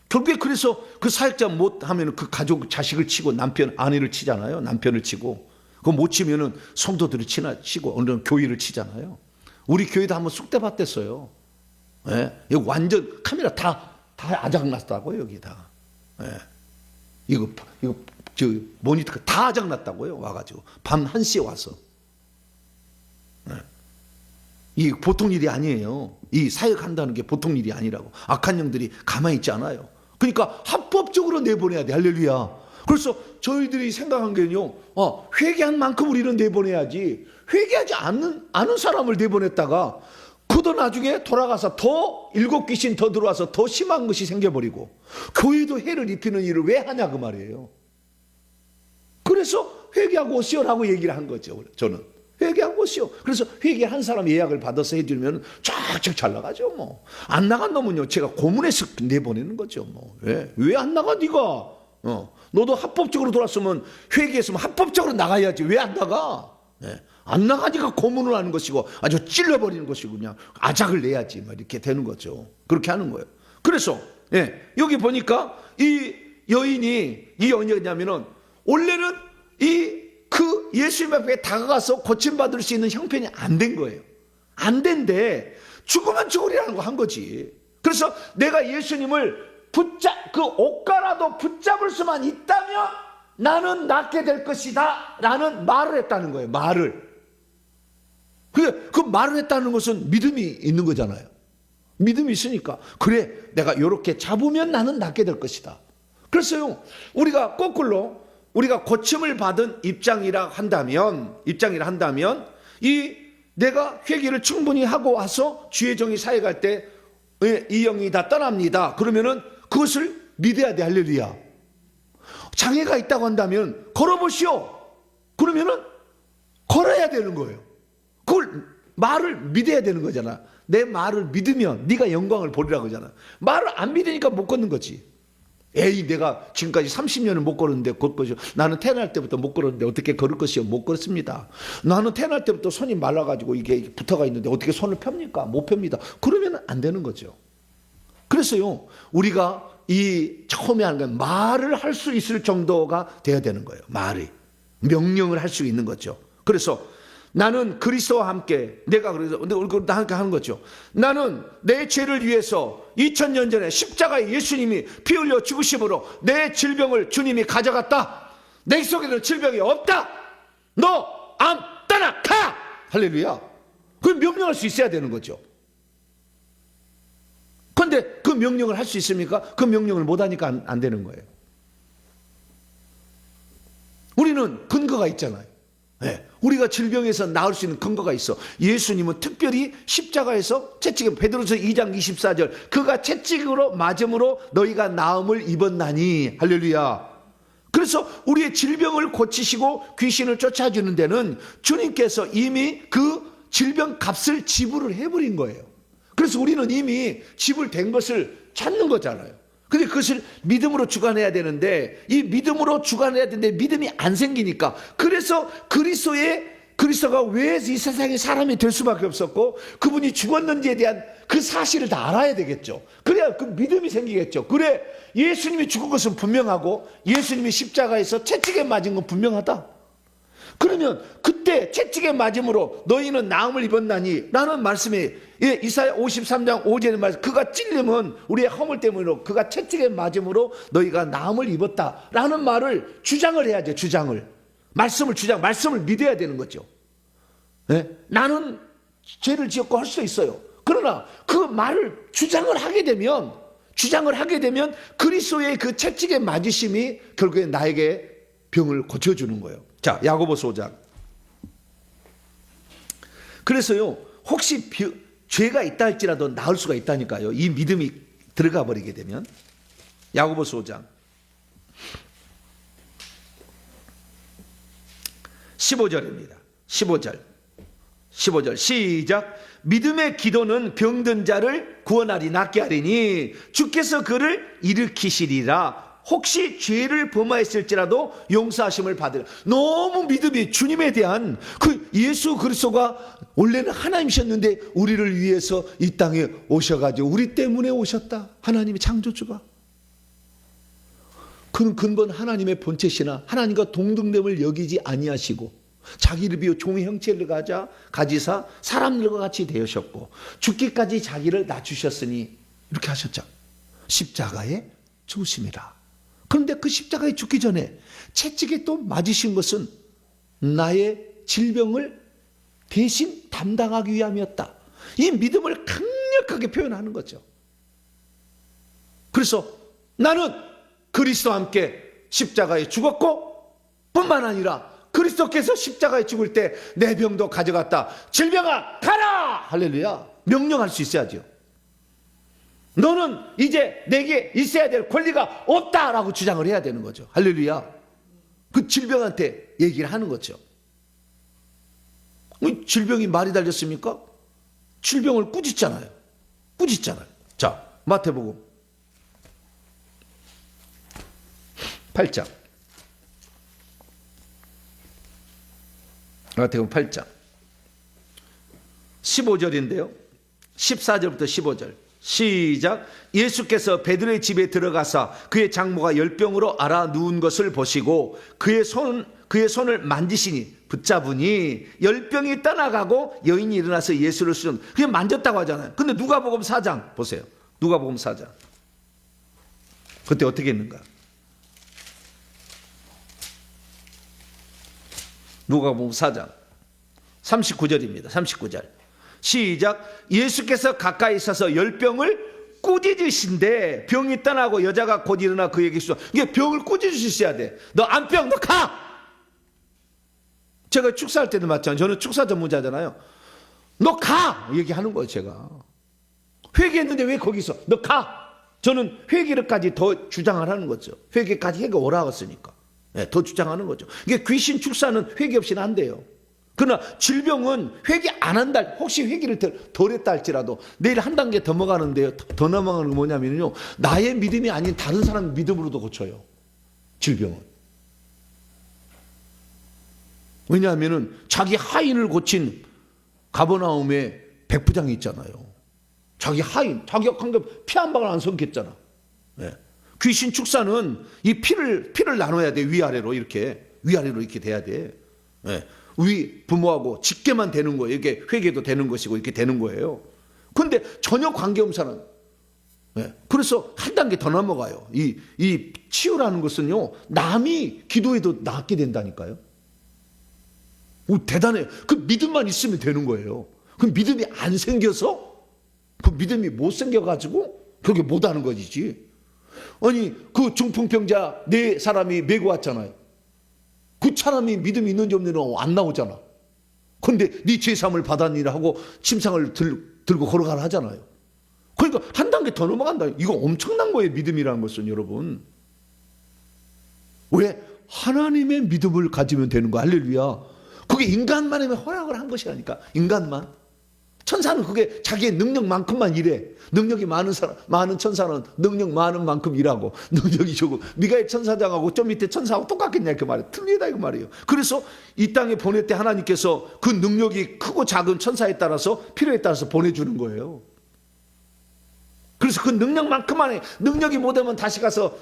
결국에 그래서 그 사역자 못하면 그 가족 자식을 치고 아내를 치잖아요. 남편을 치고. 그거 못 치면은 성도들이 치고 어느 교회를 치잖아요. 우리 교회도 한번 쑥대 밭댔어요. 예? 여기 완전 카메라 다 아작났다고요, 여기 다. 예. 이거 저 모니터 다 아작났다고요, 와가지고 밤 1시에 와서. 예. 이 보통 일이 아니에요. 이 사역한다는 게 보통 일이 아니라고. 악한 영들이 가만히 있지 않아요. 그러니까 합법적으로 내보내야 돼. 할렐루야. 그래서 저희들이 생각한 게요, 회개한 만큼 우리는 내보내야지, 회개하지 않은 사람을 내보냈다가 그도 나중에 돌아가서 더 7귀신 더 들어와서 더 심한 것이 생겨버리고 교회도 해를 입히는 일을 왜 하냐 그 말이에요. 그래서 회개하고 오시오라고 얘기를 한 거죠. 저는 회개하고 오시오. 그래서 회개한 사람 예약을 받아서 해주면 쫙쫙 잘 나가죠. 뭐 안 나간 놈은요 제가 고문해서 내보내는 거죠. 뭐 왜 안 나가 네가? 너도 합법적으로 돌았으면 회개했으면 합법적으로 나가야지. 왜 안 나가? 안 나가니까 고문을 하는 것이고 아주 찔러버리는 것이고 그냥 아작을 내야지 뭐 이렇게 되는 거죠. 그렇게 하는 거예요. 그래서 여기 보니까 이 여인이가 뭐냐면은 원래는 그 예수님 앞에 다가가서 고침받을 수 있는 형편이 안 된 거예요. 안 된데 죽으면 죽으리라는 거 한 거지. 그래서 내가 예수님을 그 옷가라도 붙잡을 수만 있다면 나는 낫게 될 것이다 라는 말을 했다는 거예요. 그 말을 했다는 것은 믿음이 있는 거잖아요. 믿음이 있으니까 그래 내가 이렇게 잡으면 나는 낫게 될 것이다. 그래서요 우리가 거꾸로 우리가 고침을 받은 입장이라 한다면 내가 회개를 충분히 하고 와서 주의 종이 사역할 때 이 영이 다 떠납니다. 그러면은 그것을 믿어야 돼. 할렐루야. 장애가 있다고 한다면 걸어보시오. 그러면은 걸어야 되는 거예요. 그걸 말을 믿어야 되는 거잖아. 내 말을 믿으면 네가 영광을 보리라고 하잖아. 말을 안 믿으니까 못 걷는 거지. 내가 지금까지 30년을 못 걸었는데 곧 것이요. 나는 태어날 때부터 못 걸었는데 어떻게 걸을 것이요? 못 걸었습니다. 나는 태어날 때부터 손이 말라가지고 이게 붙어가 있는데 어떻게 손을 펴니까? 못 펴니다. 그러면 안 되는 거죠. 그래서요 우리가 처음에 하는 건 말을 할 수 있을 정도가 돼야 되는 거예요. 명령을 할 수 있는 거죠. 그래서 나는 그리스도와 함께 그래서 함께 하는 거죠. 나는 내 죄를 위해서 2000년 전에 십자가에 예수님이 피 흘려 죽으심으로 내 질병을 주님이 가져갔다. 내 속에는 질병이 없다. 너 암 떠나가. 할렐루야. 그 명령할 수 있어야 되는 거죠. 그런데 그 명령을 할 수 있습니까? 그 명령을 못하니까 안 되는 거예요. 우리는 근거가 있잖아요. 우리가 질병에서 나을 수 있는 근거가 있어. 예수님은 특별히 십자가에서 채찍, 베드로서 2장 24절 그가 채찍으로 맞음으로 너희가 나음을 입었나니. 할렐루야. 그래서 우리의 질병을 고치시고 귀신을 쫓아주는 데는 주님께서 이미 그 질병 값을 지불을 해버린 거예요. 그래서 우리는 이미 지불된 것을 찾는 거잖아요. 근데 그것을 믿음으로 주관해야 되는데 이 믿음으로 주관해야 되는데 믿음이 안 생기니까 그래서 그리스도가 왜 이 세상에 사람이 될 수밖에 없었고 그분이 죽었는지에 대한 그 사실을 다 알아야 되겠죠. 그래야 그 믿음이 생기겠죠. 그래 예수님이 죽은 것은 분명하고 예수님이 십자가에서 채찍에 맞은 건 분명하다. 그러면 그때 채찍에 맞음으로 너희는 나음을 입었나니 라는 말씀이 이사야 53장 5절의 말씀 그가 찔림은 우리의 허물 때문으로 그가 채찍에 맞음으로 너희가 나음을 입었다 라는 말을 주장을 해야죠. 말씀을 믿어야 되는 거죠. 나는 죄를 지었고 할 수도 있어요. 그러나 그 말을 주장을 하게 되면 그리스도의 그 채찍에 맞으심이 결국에 나에게 병을 고쳐주는 거예요. 자, 야고보서 5장. 그래서요, 혹시 죄가 있다 할지라도 나을 수가 있다니까요. 이 믿음이 들어가 버리게 되면. 야고보서 5장 15절입니다. 15절 시작. 믿음의 기도는 병든 자를 구원하리 낫게 하리니 주께서 그를 일으키시리라. 혹시 죄를 범하였을지라도 용서하심을 받으라. 너무 믿음이 주님에 대한 그 예수 그리스도가 원래는 하나님이셨는데 우리를 위해서 이 땅에 오셔가지고 우리 때문에 오셨다. 하나님의 창조주가. 그는 근본 하나님의 본체시나 하나님과 동등됨을 여기지 아니하시고 자기를 비워 종의 형체를 가지사 사람들과 같이 되으셨고 죽기까지 자기를 낮추셨으니 이렇게 하셨죠. 십자가에 죽으심이라. 그런데 그 십자가에 죽기 전에 채찍에 또 맞으신 것은 나의 질병을 대신 담당하기 위함이었다. 이 믿음을 강력하게 표현하는 거죠. 그래서 나는 그리스도와 함께 십자가에 죽었고 뿐만 아니라 그리스도께서 십자가에 죽을 때 내 병도 가져갔다. 질병아 가라! 할렐루야. 명령할 수 있어야죠. 너는 이제 내게 있어야 될 권리가 없다라고 주장을 해야 되는 거죠. 할렐루야. 그 질병한테 얘기를 하는 거죠. 질병이 말이 달렸습니까? 질병을 꾸짖잖아요. 꾸짖잖아요. 자, 마태복음 8장. 마태복음 8장 15절인데요. 14절부터 15절. 시작. 예수께서 베드로의 집에 들어가사 그의 장모가 열병으로 앓아 누운 것을 보시고 그의 손을 만지시니 붙잡으니 열병이 떠나가고 여인이 일어나서 예수를 쑤셨. 그냥 만졌다고 하잖아요. 근데 누가복음 4장 보세요. 누가복음 4장. 그때 어떻게 했는가? 누가복음 4장 39절입니다. 39절. 시작. 예수께서 가까이 있어서 열병을 꾸짖으신데 병이 떠나고 여자가 곧 일어나 그에게 쏘. 이게 병을 꾸짖으셔야 돼. 너 안병 너 가. 제가 축사할 때도 맞잖아요. 저는 축사 전문자잖아요. 너 가! 얘기하는 거예요. 제가 회개했는데 왜 거기서 너 가. 저는 회개를까지 더 주장을 하는 거죠. 회개까지 회개 오라고 했으니까. 네, 더 주장하는 거죠. 이게 귀신 축사는 회개 없이는 안 돼요. 그러나 질병은 회개 안 한다. 혹시 회개를 덜 했다 할지라도 내일 한 단계 더 넘어가는데요. 더 넘어가는 건 뭐냐면요. 나의 믿음이 아닌 다른 사람 믿음으로도 고쳐요. 질병은. 왜냐하면은 자기 하인을 고친 가버나움의 백부장이 있잖아요. 자기 하인, 자기가 피 한 방울 안 삼켰잖아. 네. 귀신 축사는 이 피를 나눠야 돼. 위아래로 이렇게 돼야 돼. 네. 위 부모하고 직계만 되는 거예요. 이게 회개도 되는 것이고 이렇게 되는 거예요. 그런데 전혀 관계없는 사람. 네. 그래서 한 단계 더 넘어가요. 이 치유라는 것은요. 남이 기도해도 낫게 된다니까요. 오, 대단해요. 그 믿음만 있으면 되는 거예요. 그 믿음이 안 생겨서 그 믿음이 못 생겨가지고 그렇게 못하는 것이지. 아니 그 중풍병자 4사람이 메고 왔잖아요. 그 사람이 믿음이 있는지 없는지 안 나오잖아. 그런데 네 죄사함을 받았니라 하고 침상을 들고 걸어가라 하잖아요. 그러니까 한 단계 더 넘어간다. 이거 엄청난 거예요. 믿음이라는 것은 여러분. 왜? 하나님의 믿음을 가지면 되는 거. 할렐루야. 그게 인간만이 허락을 한 것이라니까. 인간만. 천사는 그게 자기의 능력만큼만 일해. 능력이 많은 천사는 능력 많은 만큼 일하고 능력이 적고 미가엘 천사장하고 좀 밑에 천사하고 똑같겠냐 그 말이에요. 틀리다 이거 말이에요. 그래서 이 땅에 보낼 때 하나님께서 그 능력이 크고 작은 천사에 따라서 필요에 따라서 보내주는 거예요. 그래서 그 능력만큼만 해. 능력이 못하면 다시 가서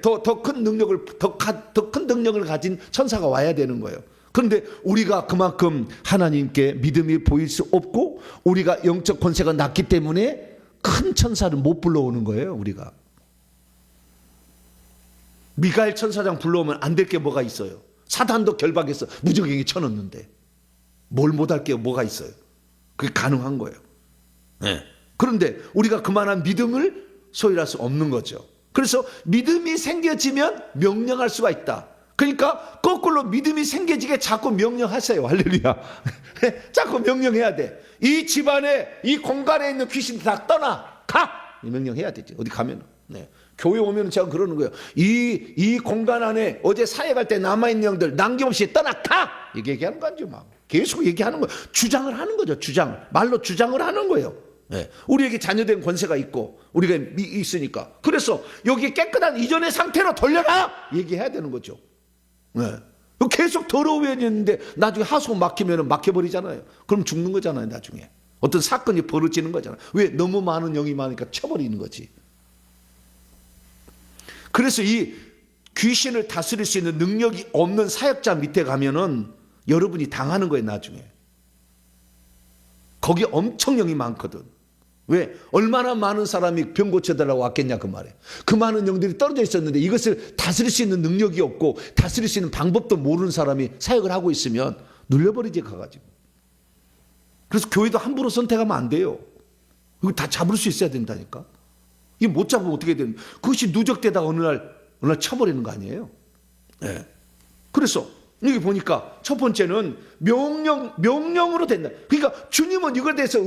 더 큰 능력을 더 큰 능력을 가진 천사가 와야 되는 거예요. 그런데 우리가 그만큼 하나님께 믿음이 보일 수 없고 우리가 영적 권세가 낮기 때문에 큰 천사를 못 불러오는 거예요. 우리가 미가엘 천사장 불러오면 안 될 게 뭐가 있어요. 사단도 결박해서 무적행위 쳐넣는데 뭘 못할 게 뭐가 있어요. 그게 가능한 거예요. 네. 그런데 우리가 그만한 믿음을 소유할 수 없는 거죠. 그래서 믿음이 생겨지면 명령할 수가 있다. 그러니까 거꾸로 믿음이 생겨지게 자꾸 명령하세요. 할렐루야. 자꾸 명령해야 돼. 이 집안에 이 공간에 있는 귀신 다 떠나 가. 이 명령해야 되지. 어디 가면. 네. 교회 오면 제가 그러는 거예요. 이 공간 안에 어제 사역할 때 남아있는 영들 남김없이 떠나 가. 이게 얘기하는 거죠. 막 계속 얘기하는 거예요. 주장을 하는 거죠. 주장을. 말로 주장을 하는 거예요. 네. 우리에게 자녀된 권세가 있고 우리가 있으니까. 그래서 여기 깨끗한 이전의 상태로 돌려라. 얘기해야 되는 거죠. 네. 계속 더러워졌는데 나중에 하수구 막히면 막혀버리잖아요. 그럼 죽는 거잖아요. 나중에 어떤 사건이 벌어지는 거잖아요. 왜? 너무 많은 영이 많으니까 쳐버리는 거지. 그래서 이 귀신을 다스릴 수 있는 능력이 없는 사역자 밑에 가면은 여러분이 당하는 거예요, 나중에. 거기 엄청 영이 많거든. 왜? 얼마나 많은 사람이 병 고쳐달라고 왔겠냐 그 말이에요. 그 많은 영들이 떨어져 있었는데 이것을 다스릴 수 있는 능력이 없고 다스릴 수 있는 방법도 모르는 사람이 사역을 하고 있으면 눌려버리지 가가지고. 그래서 교회도 함부로 선택하면 안 돼요. 이거 다 잡을 수 있어야 된다니까. 이거 못 잡으면 어떻게 되는? 그것이 누적되다가 어느 날 쳐버리는 거 아니에요. 네. 그래서 여기 보니까 첫 번째는 명령으로 된다. 그러니까 주님은 이거에 대해서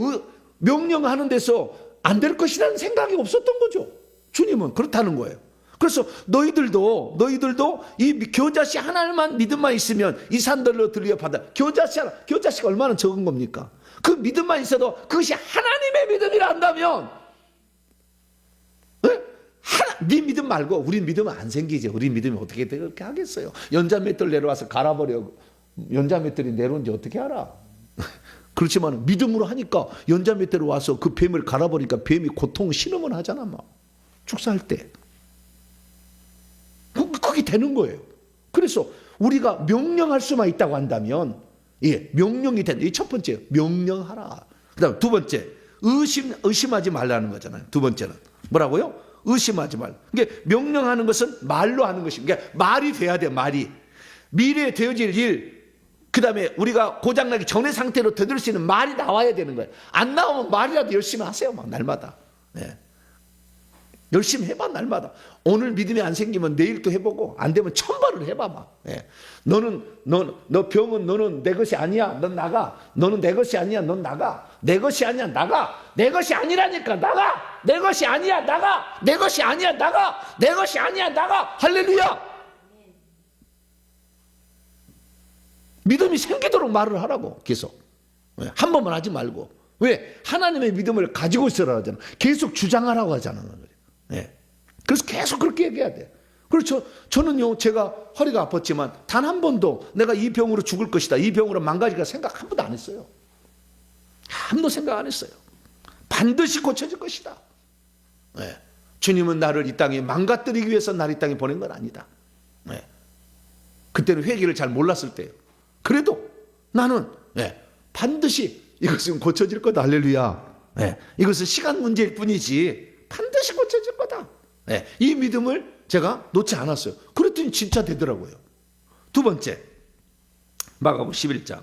명령하는 데서 안 될 것이라는 생각이 없었던 거죠. 주님은 그렇다는 거예요. 그래서 너희들도 이 겨자씨 하나만 믿음만 있으면 이 산들로 들려 받아. 겨자씨가 얼마나 적은 겁니까? 그 믿음만 있어도 그것이 하나님의 믿음이라 한다면, 네 믿음 말고 우리 믿음은 안 생기죠. 우리 믿음이 어떻게 그렇게 하겠어요? 연자맷돌 내려와서 갈아버려. 연자맷돌이 내려온지 어떻게 알아? 그렇지만 믿음으로 하니까 연자맷돌 와서 그 뱀을 갈아버리니까 뱀이 고통 신음을 하잖아. 막 축사할 때 그게 되는 거예요. 그래서 우리가 명령할 수만 있다고 한다면, 명령이 된다. 이 첫 번째, 명령하라. 그다음 두 번째, 의심하지 말라는 거잖아요. 두 번째는 뭐라고요? 의심하지 말라. 그러니까 명령하는 것은 말로 하는 것입니다. 그러니까 말이 돼야 돼. 말이 미래에 되어질 일, 그 다음에 우리가 고장나기 전의 상태로 되돌릴 수 있는 말이 나와야 되는 거예요. 안 나오면 말이라도 열심히 하세요. 막 날마다. 열심히 해봐. 날마다. 오늘 믿음이 안 생기면 내일 또 해보고, 안 되면 1000번을 해봐. 막. 너 병은 너는 내 것이 아니야. 넌 나가. 너는 내 것이 아니야. 넌 나가. 내 것이 아니야. 나가. 내 것이 아니라니까. 나가. 내 것이 아니야. 나가. 내 것이 아니야. 나가. 내 것이 아니야. 나가. 할렐루야. 믿음이 생기도록 말을 하라고. 계속. 한 번만 하지 말고. 왜? 하나님의 믿음을 가지고 있으라 하잖아. 계속 주장하라고 하잖아. 그래서 계속 그렇게 얘기해야 돼. 그래서 저는요, 제가 허리가 아팠지만 단 한 번도 내가 이 병으로 죽을 것이다, 이 병으로 망가질까 생각 한 번도 안 했어요. 한 번도 생각 안 했어요. 반드시 고쳐질 것이다. 주님은 나를 이 땅에 망가뜨리기 위해서 나를 이 땅에 보낸 건 아니다. 그때는 회개를 잘 몰랐을 때예요. 그래도 나는 반드시 이것은 고쳐질 거다. 할렐루야. 이것은 시간 문제일 뿐이지 반드시 고쳐질 거다. 이 믿음을 제가 놓지 않았어요. 그랬더니 진짜 되더라고요. 두 번째, 마가복음 11장.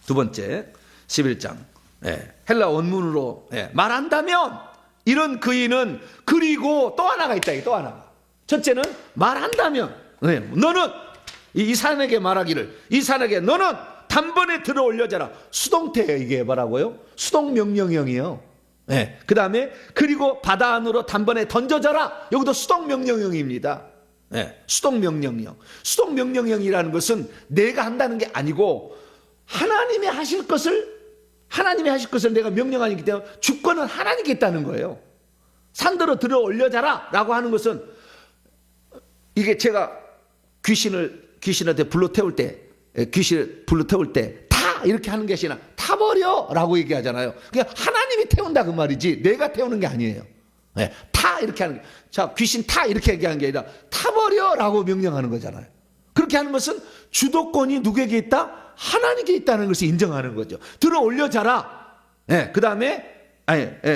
두 번째, 11장. 헬라 원문으로 말한다면, 이런 그이는, 그리고 또 하나가 있다. 또 하나가. 첫째는 말한다면, 너는 이 산에게 말하기를, 이 산에게 너는 단번에 들어 올려져라. 수동태예요. 이게 뭐라고요? 수동명령형이요. 그 다음에 그리고 바다 안으로 단번에 던져져라. 여기도 수동명령형입니다. 수동명령형. 수동명령형이라는 것은 내가 한다는 게 아니고 하나님이 하실 것을 내가 명령하기 때문에 주권은 하나님께 있다는 거예요. 산들어 들어 올려져라 라고 하는 것은, 이게 제가 귀신한테 불러 태울 때, 타 이렇게 하는 게 아니라 타버려 라고 얘기하잖아요. 그러니까 하나님이 태운다 그 말이지 내가 태우는 게 아니에요. 타 이렇게 하는 게, 자, 귀신 타 이렇게 얘기하는 게 아니라 타버려 라고 명령하는 거잖아요. 그렇게 하는 것은 주도권이 누구에게 있다? 하나님께 있다는 것을 인정하는 거죠. 들어 올려자라. 그 다음에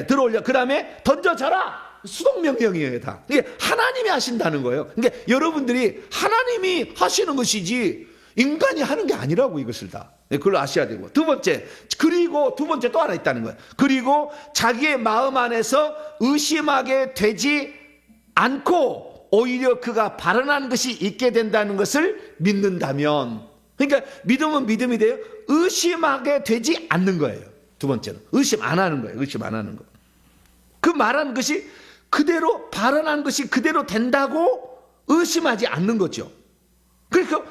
들어 올려. 그 다음에 던져자라. 수동명령이에요. 다. 이게 하나님이 하신다는 거예요. 그러니까 여러분들이 하나님이 하시는 것이지 인간이 하는 게 아니라고, 이것을 다. 그걸 아셔야 되고. 두 번째, 그리고 두 번째 또 하나 있다는 거예요. 그리고 자기의 마음 안에서 의심하게 되지 않고 오히려 그가 발언한 것이 있게 된다는 것을 믿는다면, 그러니까 믿음은 믿음이 돼요. 의심하게 되지 않는 거예요. 두 번째는 의심 안 하는 거예요. 의심 안 하는 거. 그 말한 것이 그대로, 발언한 것이 그대로 된다고 의심하지 않는 거죠. 그러니까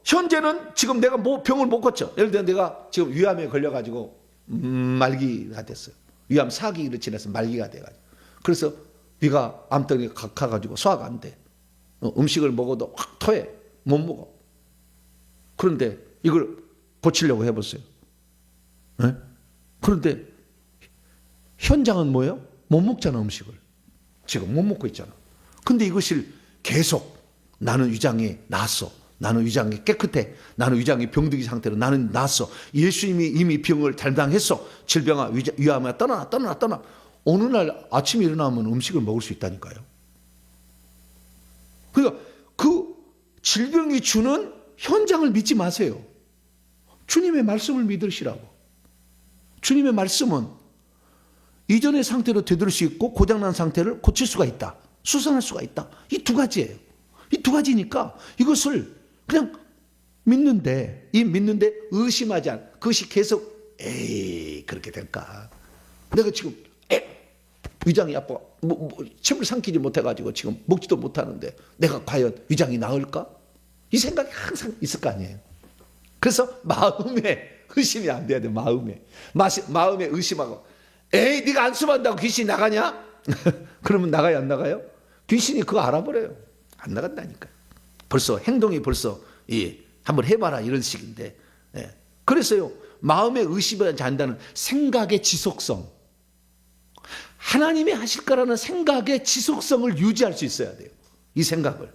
현재는 지금 내가 병을 못 고쳐. 예를 들어 내가 지금 위암에 걸려가지고 말기가 됐어요. 위암 4기를 지나서 말기가 돼가지고. 그래서 위가 암덩이가 가가지고 소화가 안 돼. 음식을 먹어도 확 토해. 못 먹어. 그런데 이걸 고치려고 해보세요. 그런데 현장은 뭐예요? 못 먹잖아, 음식을. 지금 못 먹고 있잖아. 근데 이것을 계속 나는 위장에 났어. 나는 위장이 깨끗해. 나는 위장이 병들기 상태로 나는 나았어. 예수님이 이미 병을 달당했어. 질병아 위암아 떠나. 어느 날 아침에 일어나면 음식을 먹을 수 있다니까요. 그러니까 그 질병이 주는 현장을 믿지 마세요. 주님의 말씀을 믿으시라고. 주님의 말씀은 이전의 상태로 되돌릴 수 있고 고장난 상태를 고칠 수가 있다. 수선할 수가 있다. 이 두 가지예요. 이 두 가지니까 이것을 그냥 믿는데 의심하지 않아. 그것이 계속 그렇게 될까? 내가 지금 위장이 아파. 침을 삼키지 못해가지고 지금 먹지도 못하는데 내가 과연 위장이 나을까? 이 생각이 항상 있을 거 아니에요. 그래서 마음에 의심이 안 돼야 돼. 마음에 의심하고 네가 안수한다고 귀신이 나가냐? 그러면 나가요 안 나가요? 귀신이 그거 알아버려요. 안 나간다니까. 벌써 행동이 벌써 한번 해봐라 이런 식인데. 그래서요 마음에 의심하지 않는다는 생각의 지속성. 하나님이 하실 거라는 생각의 지속성을 유지할 수 있어야 돼요. 이 생각을.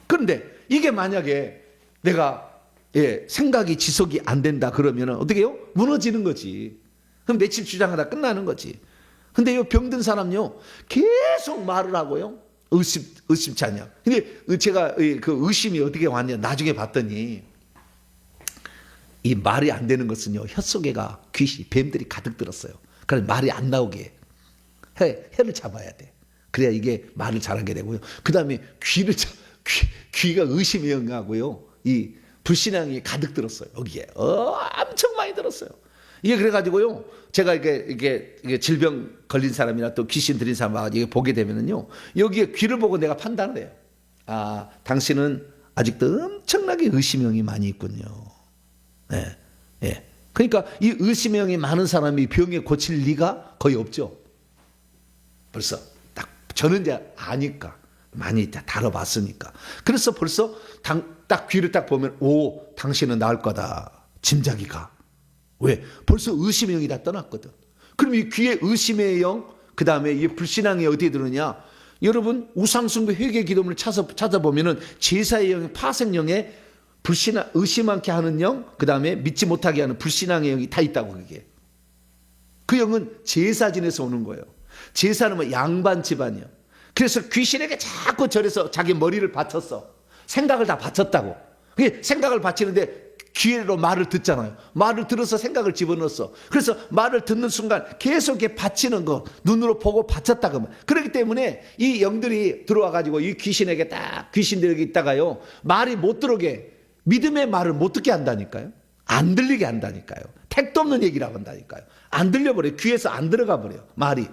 그런데 이게 만약에 내가 생각이 지속이 안 된다 그러면 어떻게 해요? 무너지는 거지. 그럼 며칠 주장하다 끝나는 거지. 근데 이 병든 사람요 계속 말을 하고요. 의심치 않냐. 근데 제가 그 의심이 어떻게 왔냐 나중에 봤더니 이 말이 안 되는 것은요 혀속에가 귀신 뱀들이 가득 들었어요. 그래서 말이 안 나오게 해를 잡아야 돼. 그래야 이게 말을 잘하게 되고요. 그 다음에 귀가 의심이 영하고요. 이 불신앙이 가득 들었어요. 여기에 엄청 많이 들었어요. 이게 그래가지고요. 제가 이게 질병 걸린 사람이나 또 귀신 들린 사람 이게 보게 되면은요. 여기에 귀를 보고 내가 판단을 해요. 아, 당신은 아직도 엄청나게 의심형이 많이 있군요. 그러니까 이 의심형이 많은 사람이 병에 고칠 리가 거의 없죠. 벌써 딱 저는 이제 아니까 많이 다뤄봤으니까. 그래서 벌써 딱 귀를 딱 보면 당신은 나을 거다. 짐작이 가. 왜? 벌써 의심의 영이 다 떠났거든. 그럼 이 귀에 의심의 영, 그 다음에 이 불신앙이 어디에 들어오냐? 여러분 우상숭배 회개 기도문을 찾아보면은 제사의 영, 파생령에 의심 않게 하는 영, 그 다음에 믿지 못하게 하는 불신앙의 영이 다 있다고. 그게 그 영은 제사진에서 오는 거예요. 제사는 뭐 양반 집안이요. 그래서 귀신에게 자꾸 절에서 자기 머리를 바쳤어. 생각을 다 바쳤다고. 그게 생각을 바치는데 귀로 말을 듣잖아요. 말을 들어서 생각을 집어넣었어. 그래서 말을 듣는 순간 계속 이렇게 바치는 거 눈으로 보고 바쳤다고. 그렇기 때문에 이 영들이 들어와 가지고 이 귀신에게 딱 귀신들에게 있다가요 말이 못 들어오게 믿음의 말을 못 듣게 한다니까요. 안 들리게 한다니까요. 택도 없는 얘기라고 한다니까요. 안 들려버려요. 귀에서 안 들어가 버려요 말이.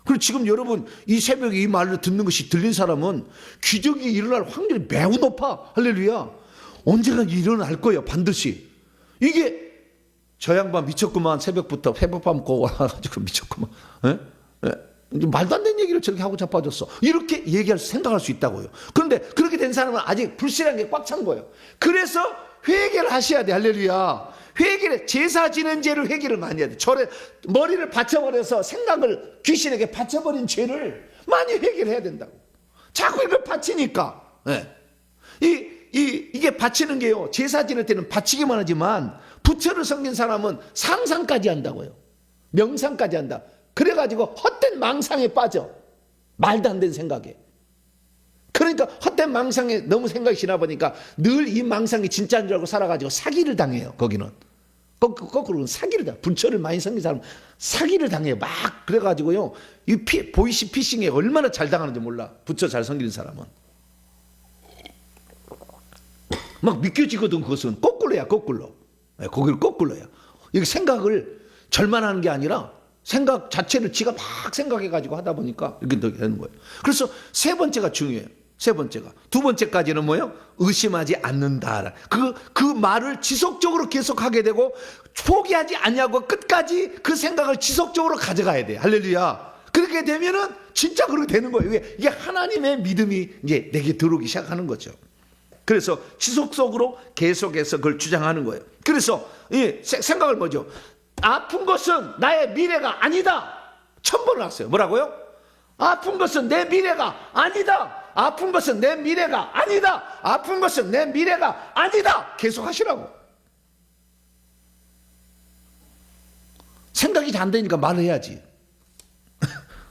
그리고 지금 여러분 이 새벽에 이 말을 듣는 것이 들린 사람은 기적이 일어날 확률이 매우 높아. 할렐루야. 언젠가 일어날 거예요. 반드시. 이게 저 양반 미쳤구만. 새벽부터 회복밤 먹고 와가지고 미쳤구만. 말도 안 되는 얘기를 저렇게 하고 자빠졌어. 이렇게 생각할 수 있다고요. 그런데 그렇게 된 사람은 아직 불신한 게 꽉 찬 거예요. 그래서 회개를 하셔야 돼. 할렐루야. 제사 지는 죄를 회개를 많이 해야 돼. 절에 머리를 바쳐버려서 생각을 귀신에게 바쳐버린 죄를 많이 회개를 해야 된다고. 자꾸 이걸 바치니까. 이게 바치는 게요. 제사 지낼 때는 바치기만 하지만 부처를 섬긴 사람은 상상까지 한다고요. 명상까지 한다. 그래가지고 헛된 망상에 빠져. 말도 안 되는 생각에. 그러니까 헛된 망상에 너무 생각이 지나 보니까 늘 이 망상이 진짜인 줄 알고 살아가지고 사기를 당해요. 거기는. 거꾸로 사기를 당해. 부처를 많이 섬긴 사람은 사기를 당해요. 막 그래가지고요. 이 보이시 피싱에 얼마나 잘 당하는지 몰라. 부처 잘 섬기는 사람은. 막 믿겨지거든. 그것은 거꾸로야. 거꾸로. 거기를 거꾸로야. 이게 생각을 절만하는 게 아니라 생각 자체를 지가 막 생각해가지고 하다 보니까 이렇게 되는 거예요. 그래서 세 번째가 중요해요. 세 번째가. 두 번째까지는 뭐예요? 의심하지 않는다. 그 말을 지속적으로 계속하게 되고 포기하지 않냐고 끝까지 그 생각을 지속적으로 가져가야 돼. 할렐루야. 그렇게 되면은 진짜 그렇게 되는 거예요. 이게 하나님의 믿음이 이제 내게 들어오기 시작하는 거죠. 그래서 지속적으로 계속해서 그걸 주장하는 거예요. 그래서 생각을 뭐죠? 아픈 것은 나의 미래가 아니다. 1000번을 했어요. 뭐라고요? 아픈 것은 내 미래가 아니다. 아픈 것은 내 미래가 아니다. 아픈 것은 내 미래가 아니다. 계속 하시라고. 생각이 잘 안 되니까 말을 해야지.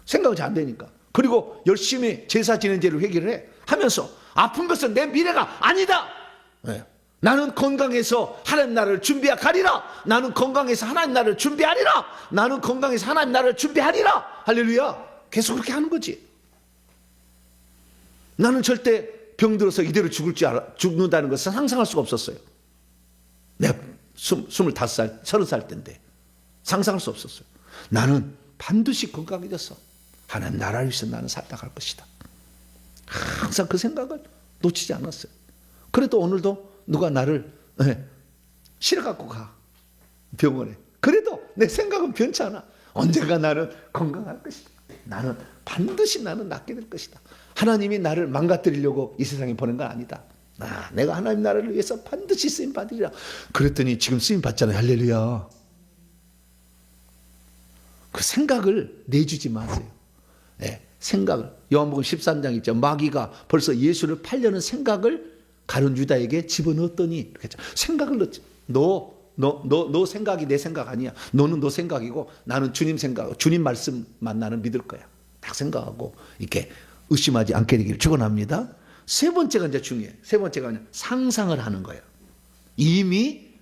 생각이 잘 안 되니까. 그리고 열심히 제사 지낸 죄를 회개를 해. 하면서 아픈 것은 내 미래가 아니다. 네. 나는 건강해서 하나님 나라를 준비하리라. 나는 건강해서 하나님 나라를 준비하리라. 나는 건강해서 하나님 나라를 준비하리라. 할렐루야. 계속 그렇게 하는 거지. 나는 절대 병들어서 이대로 죽는다는 것은 상상할 수가 없었어요. 내가 25살, 30살 때인데 상상할 수 없었어요. 나는 반드시 건강해져서 하나님 나라를 위해서 나는 살아갈 것이다. 항상 그 생각을 놓치지 않았어요. 그래도 오늘도 누가 나를 실어갖고 가 병원에. 그래도 내 생각은 변치 않아. 언젠가 나는 건강할 것이다. 나는 반드시 나는 낫게 될 것이다. 하나님이 나를 망가뜨리려고 이 세상에 보낸 건 아니다. 내가 하나님 나라를 위해서 반드시 쓰임 받으리라. 그랬더니 지금 쓰임 받잖아요. 할렐루야. 그 생각을 내주지 마세요. 생각을. 요한복음 13장 있죠. 마귀가 벌써 예수를 팔려는 생각을 가룟 유다에게 집어넣었더니 이렇게 했죠. 생각을 넣지. 너 생각이 내 생각 아니야. 너는 너 생각이고 나는 주님 생각, 주님 말씀만 나는 믿을 거야. 딱 생각하고 이렇게 의심하지 않게 되기를 축원합니다. 세 번째가 이제 중요해요. 세 번째가 상상을 하는 거예요. 이미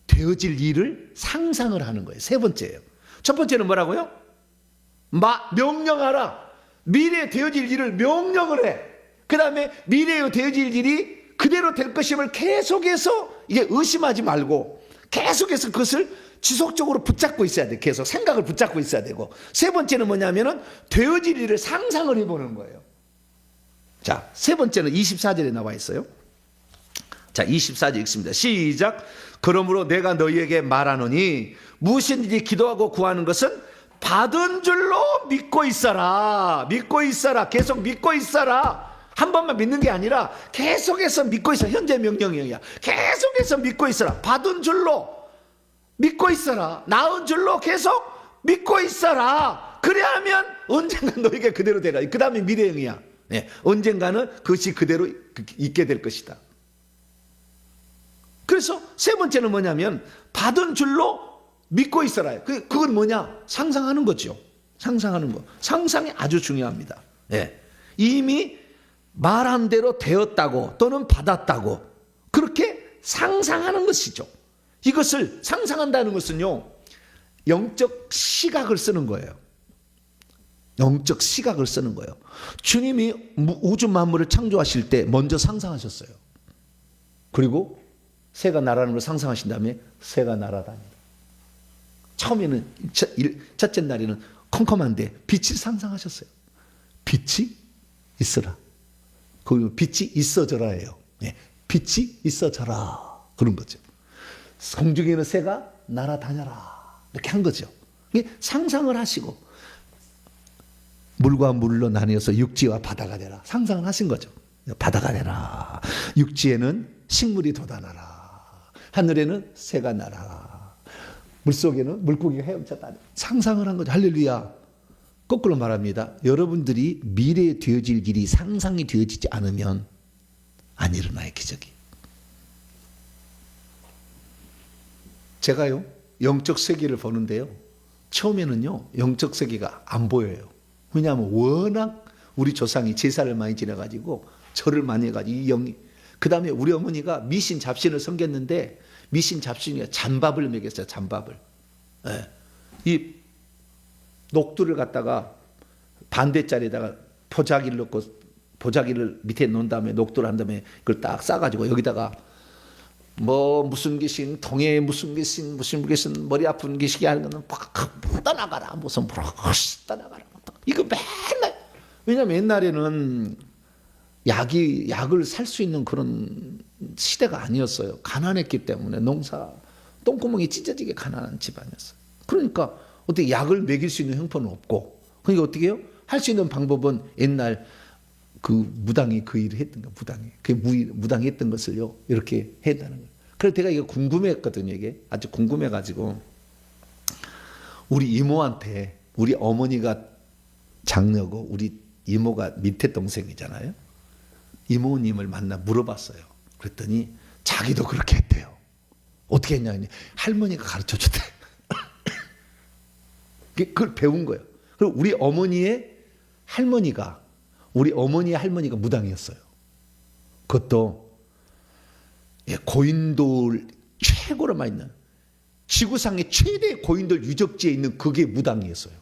되어질 일을 상상을 하는 거예요. 세 번째예요. 첫 번째는 뭐라고요? 명령하라. 미래에 되어질 일을 명령을 해. 그 다음에 미래에 되어질 일이 그대로 될 것임을 계속해서 이게 의심하지 말고 계속해서 그것을 지속적으로 붙잡고 있어야 돼. 계속 생각을 붙잡고 있어야 되고. 세 번째는 뭐냐면은 되어질 일을 상상을 해보는 거예요. 자, 세 번째는 24절에 나와 있어요. 자, 24절 읽습니다. 시작. 그러므로 내가 너희에게 말하노니 무엇이든지 기도하고 구하는 것은 받은 줄로 믿고 있어라. 믿고 있어라. 계속 믿고 있어라. 한 번만 믿는 게 아니라 계속해서 믿고 있어. 현재 명령이야. 계속해서 믿고 있어라. 받은 줄로 믿고 있어라. 나은 줄로 계속 믿고 있어라. 그래야면 언젠가 너에게 그대로 되라. 그 다음에 미래형이야. 언젠가는 그것이 그대로 있게 될 것이다. 그래서 세 번째는 뭐냐면 받은 줄로 믿고 있어라. 그건 뭐냐? 상상하는 거죠. 상상하는 거. 상상이 아주 중요합니다. 이미 말한 대로 되었다고 또는 받았다고 그렇게 상상하는 것이죠. 이것을 상상한다는 것은요, 영적 시각을 쓰는 거예요. 영적 시각을 쓰는 거예요. 주님이 우주 만물을 창조하실 때 먼저 상상하셨어요. 그리고 새가 날아가는 걸 상상하신 다음에 새가 날아다닌다. 처음에는 첫째 날에는 컴컴한데 빛을 상상하셨어요. 빛이 있어라. 그 빛이 있어져라예요. 빛이 있어져라. 그런 거죠. 공중에 있는 새가 날아다녀라. 이렇게 한 거죠. 상상을 하시고 물과 물로 나뉘어서 육지와 바다가 되라. 상상을 하신 거죠. 바다가 되라. 육지에는 식물이 돋아나라. 하늘에는 새가 날아라. 물속에는 물고기가 헤엄쳤다. 상상을 한 거죠. 할렐루야. 거꾸로 말합니다. 여러분들이 미래에 되어질 일이 상상이 되어지지 않으면 안 일어나요, 기적이. 제가요, 영적 세계를 보는데요. 처음에는요, 영적 세계가 안 보여요. 왜냐하면 워낙 우리 조상이 제사를 많이 지내가지고 절을 많이 해가지고 이 영이. 그 다음에 우리 어머니가 미신 잡신을 섬겼는데 미신 잡신이 잔밥을 먹였어요. 잔밥을. 이 녹두를 갖다가 반대짜리에다가 보자기를 넣고 보자기를 밑에 놓은 다음에 녹두를 한 다음에 그걸 딱 싸가지고 여기다가 뭐 무슨 귀신, 동해 무슨 귀신, 무슨 귀신, 머리 아픈 귀신이 하는 거는 팍 떠나가라. 무슨 떠나가라. 이거 맨날. 왜냐면 옛날에는 약을 살 수 있는 그런 시대가 아니었어요. 가난했기 때문에 농사 똥구멍이 찢어지게 가난한 집안이었어요. 그러니까 어떻게 약을 먹일 수 있는 형편은 없고, 그러니까 어떻게 해요? 할 수 있는 방법은 옛날 그 무당이 그 일을 했던 거, 무당이 했던 것을요 이렇게 했다는 거예요. 그래서 제가 이거 궁금했거든요. 이게 아주 궁금해가지고 우리 이모한테, 우리 어머니가 장녀고 우리 이모가 밑에 동생이잖아요. 이모님을 만나 물어봤어요. 그랬더니 자기도 그렇게 했대요. 어떻게 했냐? 할머니가 가르쳐 줬대. 그걸 배운 거예요. 그리고 우리 어머니의 할머니가 무당이었어요. 그것도 고인돌 최고로 많이 있는 지구상의 최대 고인돌 유적지에 있는 그게 무당이었어요.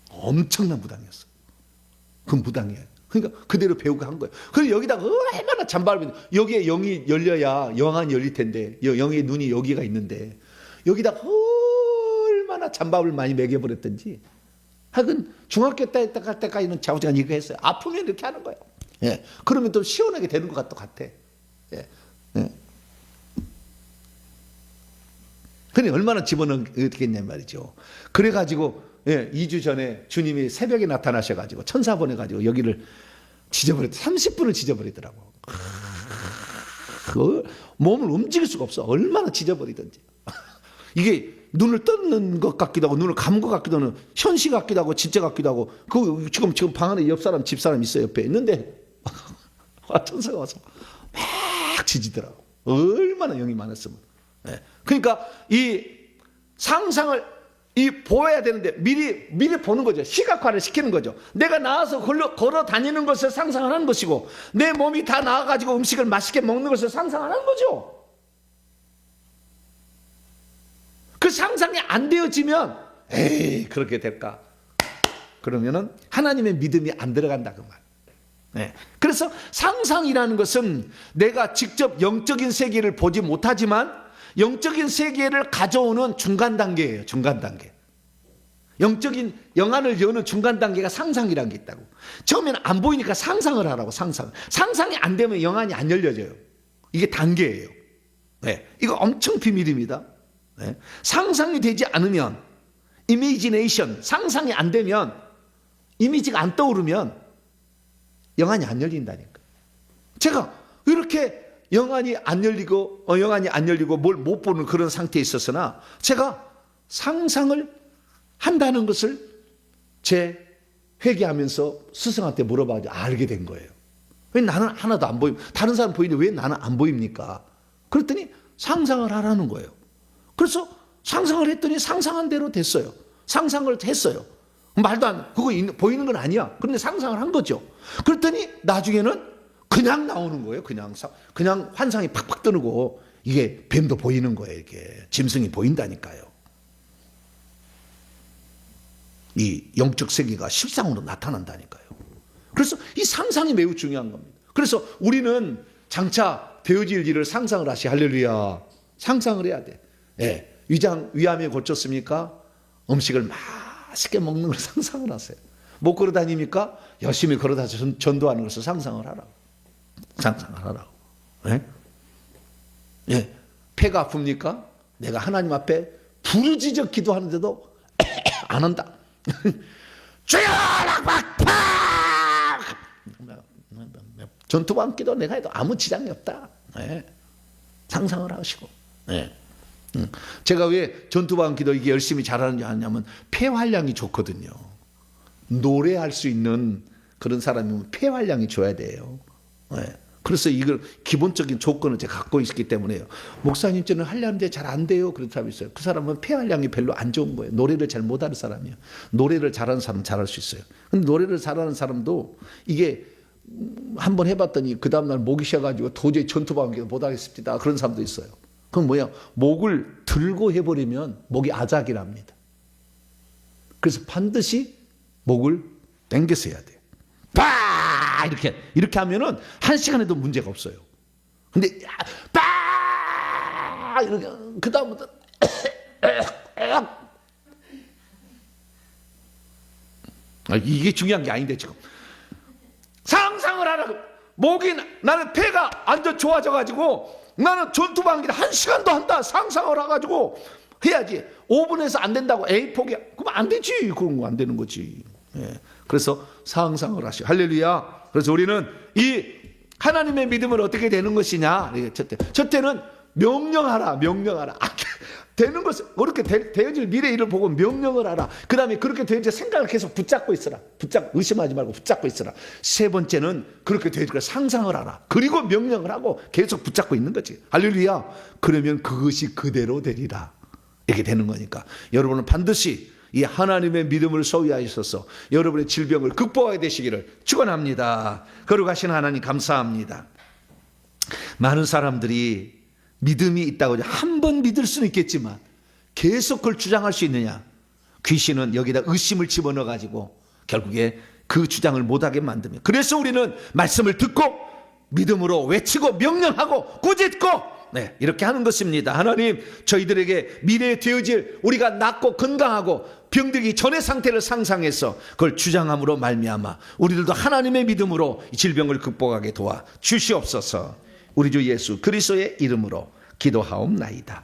엄청난 무당이었어요. 그 무당이에요. 그러니까 그대로 배우고 한 거예요. 그래서 여기다가 얼마나 잠바를, 여기에 영이 열려야 영안이 열릴 텐데, 영의 눈이 여기가 있는데 여기다가 얼마나 잠밥을 많이 먹여버렸던지. 하여튼 중학교 때 갈 때까지는 좌우지간 이거 했어요. 아프면 이렇게 하는 거예요. 예. 그러면 또 시원하게 되는 것 같아. 예. 예. 근데 얼마나 집어넣겠냔 말이죠. 그래가지고 2주 전에 주님이 새벽에 나타나셔가지고 천사 보내가지고 여기를 30분을 지져버리더라고. 몸을 움직일 수가 없어. 얼마나 지져버리든지. 이게 눈을 떴는 것 같기도 하고 눈을 감은 것 같기도 하고 현시 같기도 하고 진짜 같기도 하고 지금 방 안에 집사람 있어요. 옆에 있는데 천사가 와서 막 지지더라고. 얼마나 영이 많았으면. 그러니까 이 상상을 보아야 되는데 미리 보는 거죠. 시각화를 시키는 거죠. 내가 나와서 걸어 다니는 것을 상상하는 것이고 내 몸이 다 나와가지고 음식을 맛있게 먹는 것을 상상하는 거죠. 그 상상이 안 되어지면 에이 그렇게 될까? 그러면은 하나님의 믿음이 안 들어간다 그 말. 네. 그래서 상상이라는 것은 내가 직접 영적인 세계를 보지 못하지만 영적인 세계를 가져오는 중간 단계예요. 중간 단계. 영적인 영안을 여는 중간 단계가 상상이라는 게 있다고. 처음에는 안 보이니까 상상을 하라고. 상상이 안 되면 영안이 안 열려져요. 이게 단계예요. 네. 이거 엄청 비밀입니다. 네. 상상이 되지 않으면 이미지네이션, 상상이 안 되면 이미지가 안 떠오르면 영안이 안 열린다니까. 제가 이렇게 영안이 안 열리고 뭘 못 보는 그런 상태에 있었으나 제가 상상을 한다는 것을 제 회개하면서 스승한테 물어봐서 알게 된 거예요. 왜 나는 하나도 안 보임? 다른 사람 보이는데 왜 나는 안 보입니까? 그랬더니 상상을 하라는 거예요. 그래서 상상을 했더니 상상한 대로 됐어요. 상상을 했어요. 말도 안, 그거 보이는 건 아니야. 그런데 상상을 한 거죠. 그랬더니 나중에는 그냥 나오는 거예요. 그냥 환상이 팍팍 뜨고 이게 뱀도 보이는 거예요. 이게 짐승이 보인다니까요. 이 영적 세계가 실상으로 나타난다니까요. 그래서 이 상상이 매우 중요한 겁니다. 그래서 우리는 장차 되어질 일을 상상을 하시. 할렐루야. 상상을 해야 돼. 예. 위암에 고쳤습니까? 음식을 맛있게 먹는 걸 상상을 하세요. 못 걸어 다닙니까? 열심히 걸어 다녀서 전도하는 것을 상상을 하라고. 상상을 하라고. 예? 예. 폐가 아픕니까? 내가 하나님 앞에 부르짖어 기도하는데도 안 한다. 주여 락박팍! 전투방 기도 내가 해도 아무 지장이 없다. 예. 상상을 하시고. 예. 제가 왜 전투방 기도 이게 열심히 잘하는지 아냐면 폐활량이 좋거든요. 노래할 수 있는 그런 사람이면 폐활량이 줘야 돼요. 예. 그래서 이걸 기본적인 조건을 제가 갖고 있기 때문에요. 목사님 저는 하려는데 잘 안 돼요. 그런 사람이 있어요. 그 사람은 폐활량이 별로 안 좋은 거예요. 노래를 잘 못하는 사람이에요. 노래를 잘하는 사람은 잘할 수 있어요. 근데 노래를 잘하는 사람도 이게 한번 해봤더니 그 다음날 목이 쉬어가지고 도저히 전투방기 못하겠습니다. 그런 사람도 있어요. 그건 뭐야? 목을 들고 해버리면 목이 아작이랍니다. 그래서 반드시 목을 당겨서 해야 돼요. 빠! 이렇게 하면은 1시간에도 문제가 없어요. 근데 빠! 이렇게 그 다음부터 이게 중요한 게 아닌데 지금 상상을 하라고. 목이 나는 폐가 완전 좋아져가지고 나는 전투방기를 1시간도 한다. 상상을 해가지고 해야지. 5분에서 안 된다고 에이 포기야. 그러면 안 되지. 그런 거 안 되는 거지. 예. 그래서 상상을 하시오. 할렐루야. 그래서 우리는 이 하나님의 믿음은 어떻게 되는 것이냐. 첫째는 명령하라. 되는 것을 그렇게 되어질 미래 일을 보고 명령을 하라. 그 다음에 그렇게 되어질 생각을 계속 붙잡고 있어라. 의심하지 말고 붙잡고 있어라. 세 번째는 그렇게 되어질 걸 상상을 하라. 그리고 명령을 하고 계속 붙잡고 있는 거지. 할렐루야. 그러면 그것이 그대로 되리라. 이렇게 되는 거니까 여러분은 반드시 이 하나님의 믿음을 소유하셔서 여러분의 질병을 극복하게 되시기를 축원합니다. 거룩하신 하나님 감사합니다. 많은 사람들이 믿음이 있다고 한 번 믿을 수는 있겠지만 계속 그걸 주장할 수 있느냐? 귀신은 여기다 의심을 집어넣어 가지고 결국에 그 주장을 못하게 만듭니다. 그래서 우리는 말씀을 듣고 믿음으로 외치고 명령하고 꾸짖고 이렇게 하는 것입니다. 하나님, 저희들에게 미래에 되어질 우리가 낫고 건강하고 병들기 전의 상태를 상상해서 그걸 주장함으로 말미암아 우리들도 하나님의 믿음으로 이 질병을 극복하게 도와 주시옵소서. 우리 주 예수 그리스도의 이름으로 기도하옵나이다.